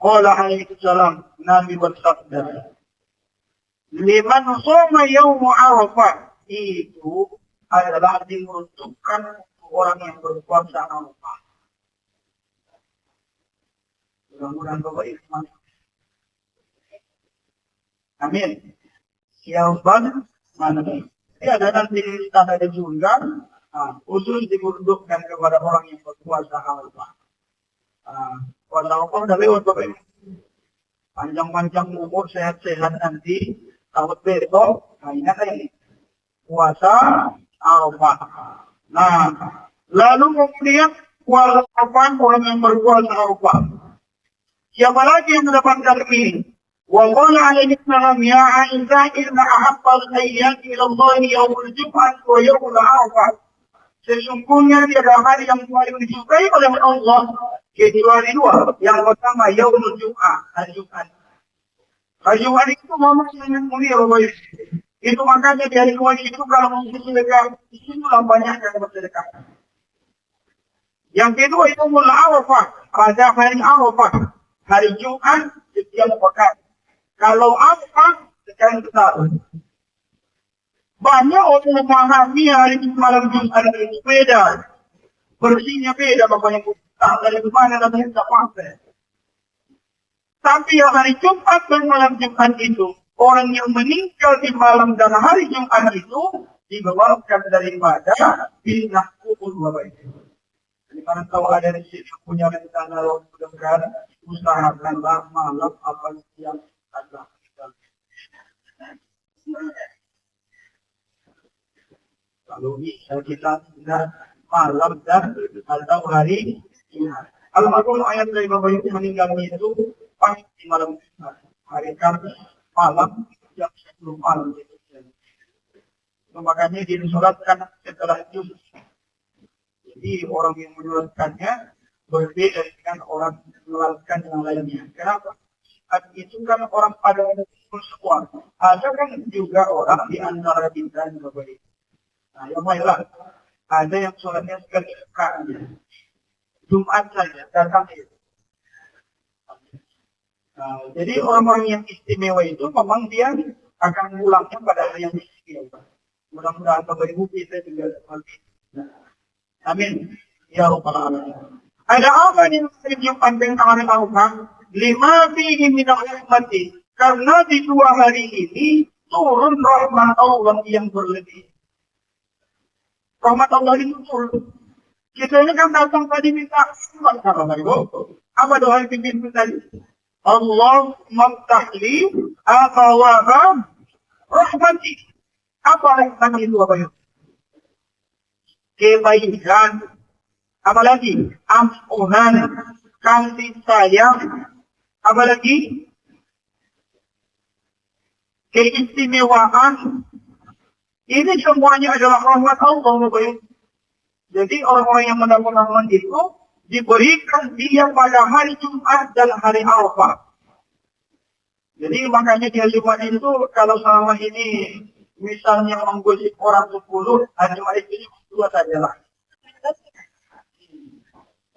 S1: Qala alaihi salam, Nabi bersabda, liman shoma yaum Arafah, itu adalah diuntukkan orang yang berpuasa Arafah. Mudah-mudahan Bapak Ibu. Amin. Siapa mana? Ya, ada nanti tanda di surga, khusus diperuntukkan kepada orang yang berpuasa Arafah. Puasa Arafah udah lewat Bapak Ibu. Panjang-panjang umur, sehat-sehat nanti, tahun besok, ingat ini. Puasa Arafah. Nah, lalu kemudian puasa Arafah, orang yang berpuasa Arafah. Siapa lagi yang mendapatkan ini? وقال عليه السلام يا عائشة إن أحب الأيام إلى الله يوم الجمعة ويوم العرفة. Sesungguhnya tiada hari yang paling disukai oleh Allah kecuali dua. Yang pertama Yaumul Jum'ah, hari Jumat. Hari Jumat itu memang sangat mulia, Bapak Ibu. Itu makanya di hari Jumat itu kalau mau bersedekah, itulah banyak yang bersedekah. Yang kedua itu Yaumul Arafah, pada hari Arafah, hari Jumat setiap pekan. Kalau Arafah sekian besar. Banyak orang memahami hari malam Jumat itu beda. Bersihnya beda, Bapak Ibu. Dari mana datangnya tidak pasti. Tapi hari Jumat dan malam Jumat itu, orang yang meninggal di malam dan hari Jumat itu dikeluarkan daripada pindah kubur, Bapak Ibu. Jadi mana tahu ada di sini punya rencana mudah-mudahan usahakanlah malam apa yang ada. Kalau bisa kita tidak malam dan atau hari Jumat. Almarhum ayat dari Bapak Ibu meninggal itu pasti malam Jumat. Hari Kamis malam jam 10 malam. Makanya disolatkan setelah itu. Jadi orang yang menyolatkannya berbeda dengan orang yang menyolatkan yang lainnya. Kenapa? Itu kan orang pada semua. Ada kan juga orang di antara kita yang berbeda. Nah, yang lain ada yang sholatnya sekali Jumat saja datang itu. Nah, jadi orang-orang yang istimewa itu memang dia akan pulangnya pada hari yang istimewa. Mudah-mudahan Bapak Ibu kita juga seperti itu. Amin. Ya Rabbal Alamin. Ada apa nih Jumat yang kemarin lakukan? Lima fihi min rahmati. Karena di dua hari ini turun rahmat Allah yang berlebih. Rahmat Allah itu turun. Kita ini kan datang tadi minta apa doa yang pimpin tadi? Allah mamtahli abawaba rahmati. Apa yang tadi itu apa itu? Kebaikan. Apalagi ampunan, kasih sayang. Apalagi keistimewaan. Ini semuanya adalah rahmat Allah, Bapak Ibu. Jadi orang-orang yang mendapat rahmat itu diberikan dia pada hari Jumat dan hari Arafah. Jadi makanya di hari Jumat itu kalau selama ini misalnya menggosip orang 10, hari Jumat itu 2 saja lah.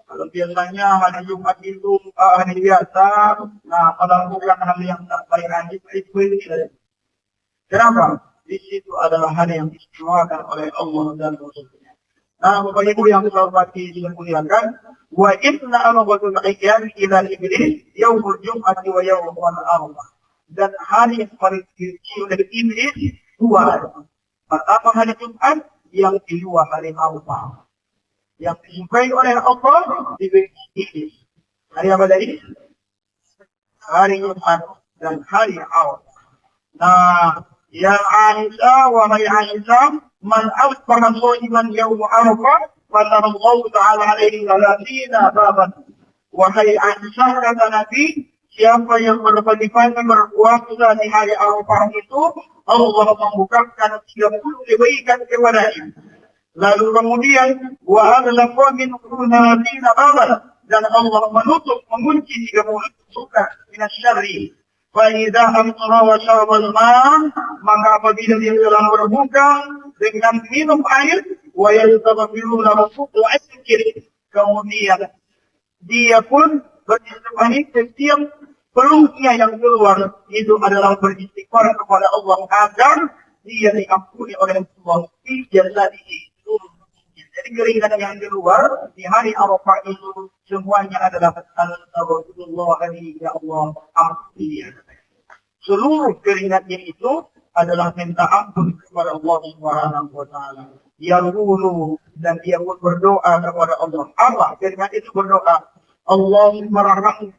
S1: Kalau biasanya hari Jumat itu hari biasa, nah melakukan hal yang tak baik itu ini. Kenapa? Di situ adalah hari yang diistimewakan oleh Allah dan Rasulnya. Nah, Bapak Ibu yang dihormati dan dimuliakan, wa inna arabatul ayyam ila iblis yaumul jum'ati wa yaumul arafah. Dan hari yang paling dirinci oleh iblis dua. Pertama hari Jumat, yang kedua hari Arafah. Yang disukai oleh Allah dibenci iblis. Hari apa tadi? Hari Jumat dan hari Arafah. Nah, ya Aisyah, wahai Aisyah, man asbaha sha'iman yaum Arafah, fatarallahu ta'ala alaihi salatina baban. Wahai Aisyah, kata Nabi, siapa yang berpagi-pagi berpuasa di hari Arafah itu, Allah membukakan 30 kebaikan kepadanya. Lalu kemudian, wa aghlaqa min salatina baban, dan Allah menutup, mengunci 30 suka minas syarri. Faidah amtara wa syarabal ma', maka apabila dia telah berbuka dengan minum air, wa yaltabiru lahu wa askir, kemudian dia pun beristighfar setiap peluhnya yang keluar itu adalah beristighfar kepada Allah agar dia diampuni oleh Allah di jasadihi. Jadi keringat yang keluar di hari Arafah itu semuanya adalah astagfirullah ya Allah ampuni dia. Seluruh keringatnya itu adalah minta ampun kepada Allah Subhanahu wa taala. Yaqulu, dan dia pun berdoa kepada Allah. Apa keringat itu berdoa? Allahumma rahmati,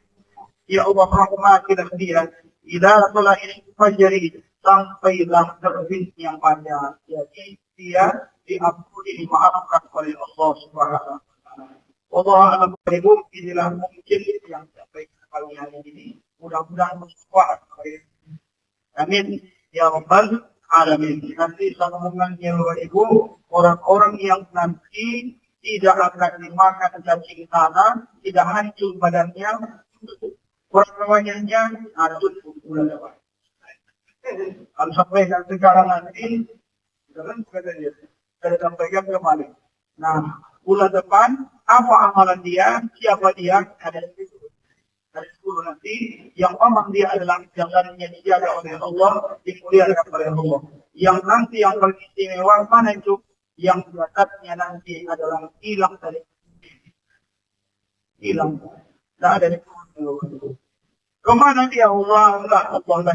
S1: ya Allah rahmatilah dia ila salahil fajri, sampailah terbit yang panjang. Jadi dia diampuni, dimaafkan oleh Allah Subhanahu wa taala. Allah alam beribum, inilah mungkin yang sampai kali ini. Mudah-mudahan bermanfaat. Amin ya Rabbal alamin. Nanti sambungannya Bapak Ibu, orang-orang yang nanti tidak akan dimakan cacing tanah, tidak hancur badannya, orang-orangnya hancur bulan depan. Kalau sampaikan sekarang nanti, jangan saya sampaikan kembali. Nah, bulan depan apa amalan dia, siapa dia, ada di situ. Dari 10 nanti, yang memang dia adalah yang tadinya dijaga oleh Allah, dimuliakan oleh Allah. Yang nanti yang paling istimewa, mana itu? Yang jasadnya nanti adalah hilang dari hilang. Tidak ada di situ. Kemana dia? Allah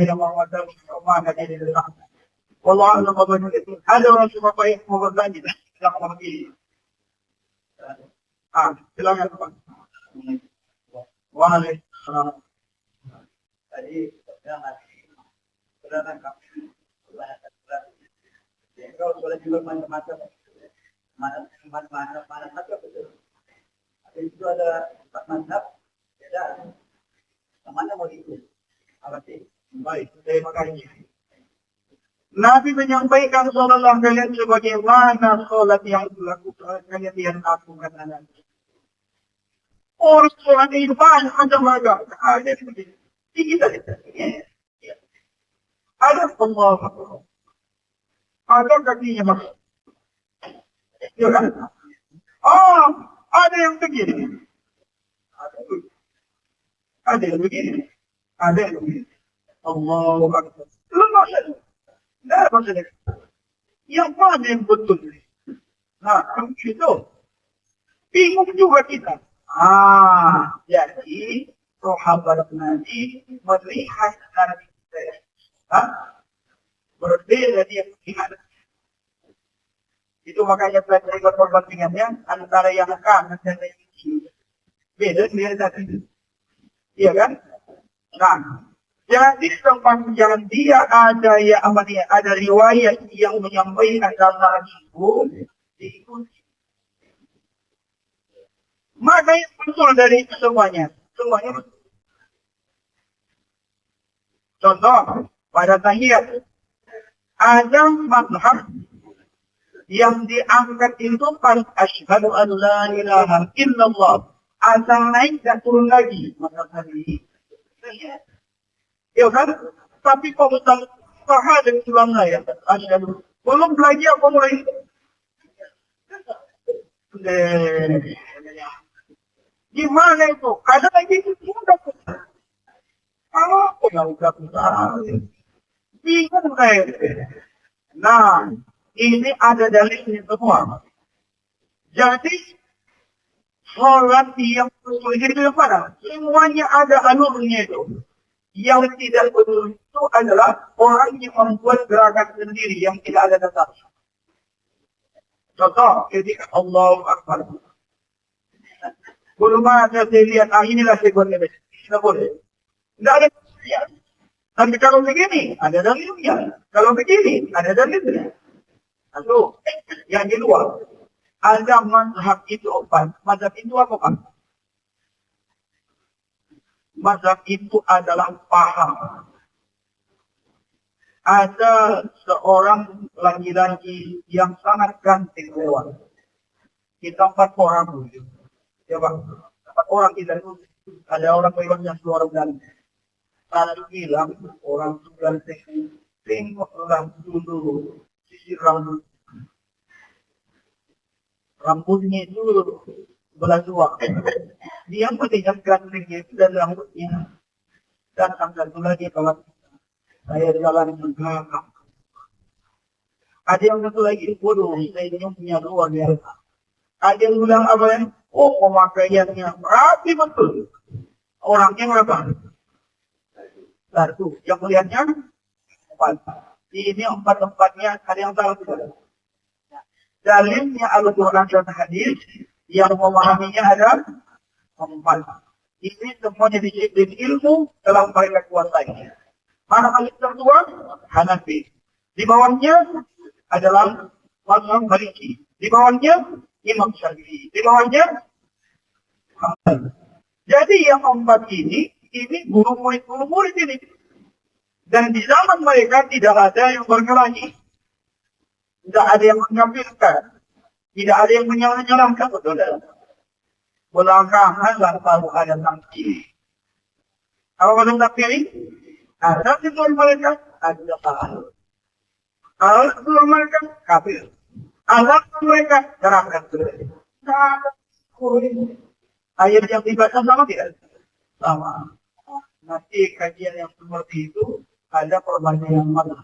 S1: yang mengatakan kemana dia diletak. Allah alam itu. Ada orang cuma baik mau bertanya, tidak mau begini. Silakan Pak. Waalaikumsalam.
S2: Tadi sudah nangkap. Kalau sudah juga macam-macam, mana betul. Itu ada 4 mantap, beda. Mana mau ikut? Apa sih?
S1: Baik, terima kasih. Nabi menyampaikan sallallahu alaihi wasallam sebagaimana sholat yang dilakukan kalian lakukan nanti. Orang sholat itu banyak macam agak ada begini. Kita ada Allah, ada kakinya mas. Ya kan? Ada yang begini. Ada yang begini. Ada yang begini. Allahu Akbar. Lemah saja. Tidak masalah. Yang mana yang betul? Nah, itu. Bingung juga kita. Jadi sahabat Nabi melihat dari kita. Berbeda dia melihat. Itu makanya saya berikan perbandingannya antara yang kanan dan yang kiri. Beda dia tadi. Iya kan? Nah, jadi sepanjang dia ada ada riwayat yang menyampaikan dalam itu diikuti. Maka yang betul dari itu semuanya betul. Contoh pada tahiyat ada mazhab yang diangkat itu pada asyhadu an la ilaha illallah. Asal naik dan turun lagi maka tadi. Ya kan? Tapi kok betul sahadat tulang ya. Asyhadu. Belum lagi apa mulai. Gimana itu? Ada lagi itu sudah. Yang udah besar. Bingung kayak. Nah, ini ada dalilnya semua. Jadi sholat yang betul itu apa? Semuanya ada alurnya itu. Yang tidak betul itu adalah orang yang membuat gerakan sendiri yang tidak ada dasarnya. Contoh, ketika Allahu Akbar. Belum ada saya lihat, inilah sekunde. Tidak boleh. Tidak ada dalilnya. Tapi kalau begini, ada dalilnya. Kalau begini, ada dalilnya. Lalu, yang di luar. Ada mazhab itu apa? Mazhab itu apa? Mazhab itu adalah paham. Ada seorang laki-laki yang sangat ganteng lewat. Kita 4 orang dulu. Ya Pak, 4 orang kita itu. Ada orang lewat yang 2 orang ganteng. Lalu bilang orang itu ganteng. Tengoklah dulu sisi rambut. Rambutnya itu belah 2. Dia melihat gantengnya itu dan rambutnya. Datang satu lagi kalau saya jalan ke belakang. Ada yang satu lagi, waduh, saya ini punya luar biasa. Ada yang bilang apa ya? Oh, pemakaiannya rapi betul. Orangnya berapa? Satu. Yang melihatnya 4. Ini 4-4-nya ada yang tahu tidak? Dalilnya Al-Quran dan Hadis yang memahaminya ada 4. Ini semuanya disiplin ilmu dalam mereka kuasanya. Mana kali tertua? Hanafi. Di bawahnya adalah mazhab Maliki. Di bawahnya Imam Syafi'i. Di bawahnya Hambali. Jadi yang 4 ini guru murid ini. Dan di zaman mereka tidak ada yang berkelahi. Tidak ada yang mengkafirkan. Tidak ada yang menyalahkan, betul tak? Belakangan baru ada takfir. Apa maksud takfir ini? Ada di luar mereka, ada salah. Kalau di luar mereka, kafir. Ada di mereka, neraka. Ayat yang dibaca sama tidak? Sama. Nanti kajian yang seperti itu ada perbandingan malas.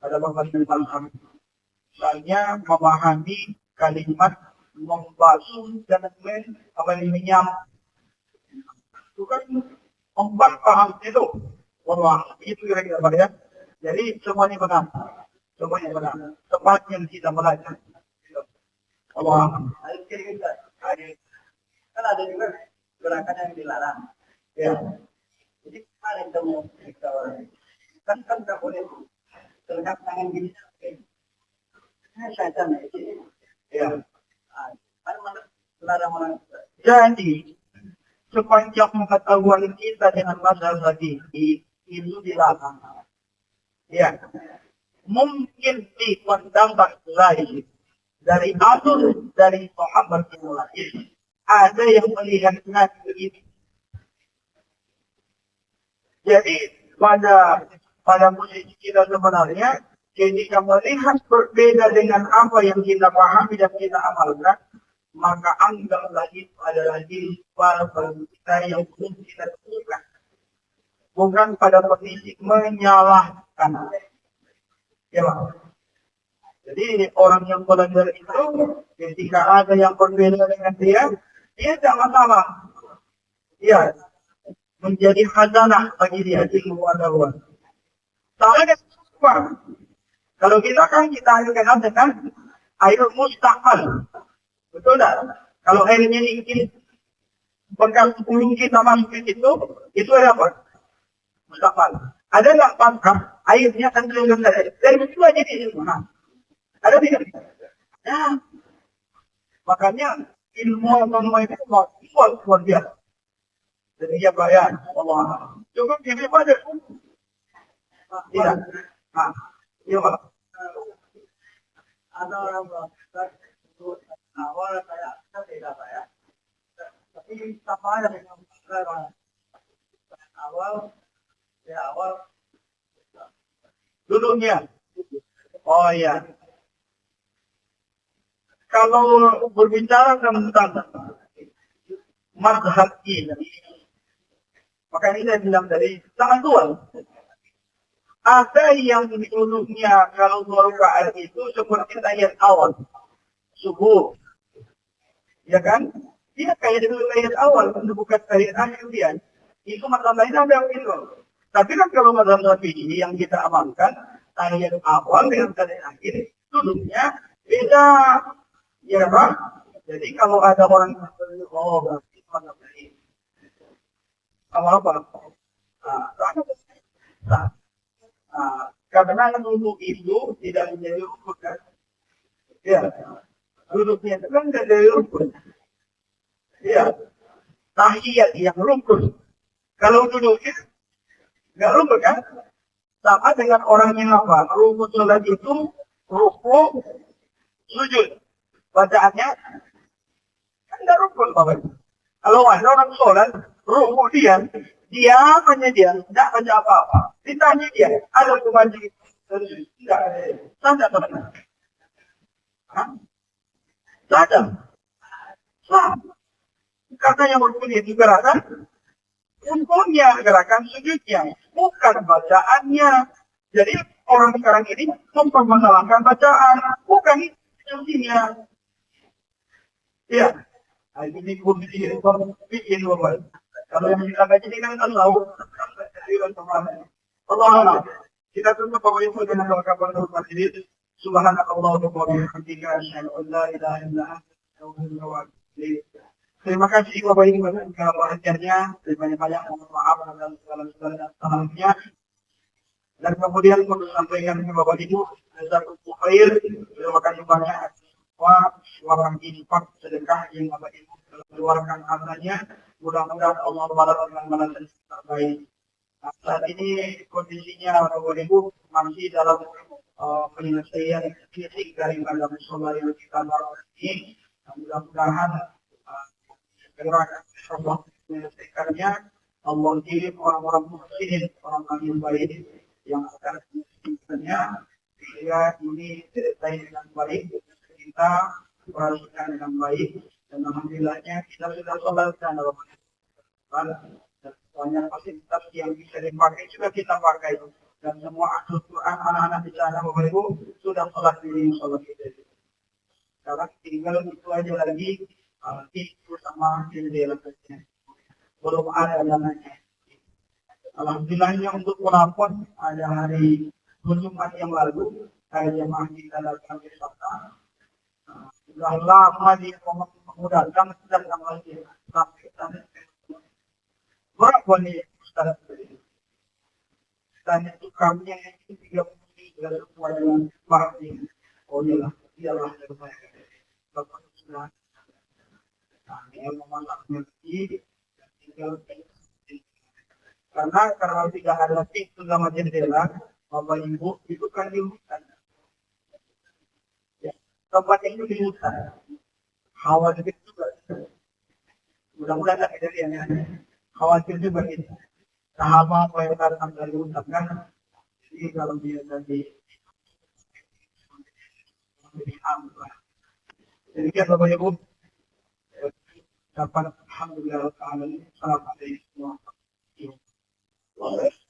S1: Ada perbandingan malas. Misalnya memahami kalimat membasuh dan menyam. Itu kan empat paham itu. Wah, itu kira-kira ya. Jadi semuanya benar. Semuanya benar. Tempat yang kita belajar. Allah.
S2: Kan ada juga gerakan yang dilarang.
S1: Ya.
S2: Jadi ada yang kamu kan nggak boleh terangkat tangan gini. Saya tanya ini.
S1: Ya.
S2: Kan melarang orang.
S1: Jadi sepanjang pengetahuan kita dengan mazhab tadi itu dilarang. Ya. Mungkin dipandang lain dari atur dari sahabat yang lain. Ada yang melihatnya begitu. Jadi pada posisi kita sebenarnya, ketika melihat berbeda dengan apa yang kita pahami dan kita amalkan, maka anggaplah itu adalah diri para kita yang belum kita temukan. Bukan pada posisi menyalahkan. Ya, Pak. Jadi orang yang belajar itu, ketika ada yang berbeda dengan dia tidak masalah. Ya, menjadi khazanah bagi dia ilmu pengetahuan. Soalnya kan, kalau kita akan dengan air mustaqbal. Betul tak? Kalau airnya dikit bekas 10 kita masukin itu apa? Mustaqbal. Ada nggak pangkam airnya akan terus dari itu aja di mana? Ada tidak? Ya. Makanya ilmu itu luar biasa. Jadi dia bayar Allah. Cukup gini pada. Tidak. Nah, iya Pak.
S2: Ada orang awal kayak tidak Pak ya. Tapi apa yang awal
S1: Duduknya. Oh iya. Kalau berbicara tentang mazhab ini, maka ini saya bilang tadi sangat luas. Ada yang dulunya kalau 2 rakaat itu seperti ayat awal subuh, ya kan? Dia kayak dulu ayat awal, bukan ayat akhir dia. Itu masalah lain ada itu. Tapi kan kalau masalah ini yang kita amalkan ayat awal dengan ayat akhir, dulunya beda. Ya Pak, jadi kalau ada orang berarti mana baik. Apa? Karena duduk itu tidak menjadi rukun kan? Ya, duduknya itu kan tidak jadi rukun. Ya, tahiyat yang rukun. Kalau duduknya nggak rukun kan? Sama dengan orang yang apa? Rukun sholat itu rukun sujud. Bacaannya kan tidak rukun Bapak. Kalau ada orang sholat, rukun dia hanya dia, tidak baca apa-apa. Ditanya dia, ada hukuman di tidak ada. Sadar. Karena yang rukun itu gerakan, rukunnya gerakan sujudnya, bukan bacaannya. Jadi orang sekarang ini mempermasalahkan bacaan, bukan intinya. Ya, ini pun bikin Bapak. Kalau yang kita baca ini kan tahu. Allah kita tutup pokoknya dengan kabar hormat ini. Subhanallah wa bihamdihi asyhadu an la ilaha illa anta. Terima kasih Bapak Ibu atas perhatiannya. Terima banyak mohon maaf atas segala kesalahannya. Dan kemudian untuk sampaikan ke Bapak Ibu, jazakumullah khair. Terima kasih banyak. Suara infak sedekah yang Bapak Ibu keluarkan hartanya, mudah-mudahan Allah membalas dengan balasan terbaik. Saat ini kondisinya Bapak Ibu masih dalam penyelesaian fisik dari pada musola yang kita bawa ini. Mudah-mudahan segera Allah menyelesaikannya. Allah kirim orang-orang muhsinin, orang-orang yang baik yang akan menyelesaikannya sehingga ini selesai dengan baik. Kita perhatikan dengan baik dan alhamdulillahnya kita sudah selesai dalam banyak fasilitas yang bisa dipakai sudah kita pakai dan semua akhul Quran anak-anak di sana Bapak Ibu sudah sholat di sholat kita. Sekarang tinggal itu aja lagi itu sama jendela saja. Belum ada dananya. Alhamdulillahnya untuk pelapor ada hari Jumat yang lalu hari jemaah kita datang ke sana. Sudah lama dia memudahkan sedang lagi sampai sana. Berapa nih Ustaz? Dan itu kami yang itu 33 semua dengan paham. Oh iyalah terbaik. Bapak sudah yang memasaknya di tinggal karena kalau tidak ada pintu sama jendela, Bapak Ibu itu kan di hutan. Ya, tempat itu di hutan. Hawa juga. Mudah-mudahan tidak kejadian. Khawatir juga kita. Sahabat apa yang datang dari hutan kan. Jadi kalau dia jadi aman. Demikian Bapak Ibu. Dapat alhamdulillah ta'ala. Assalamualaikum warahmatullahi wabarakatuh.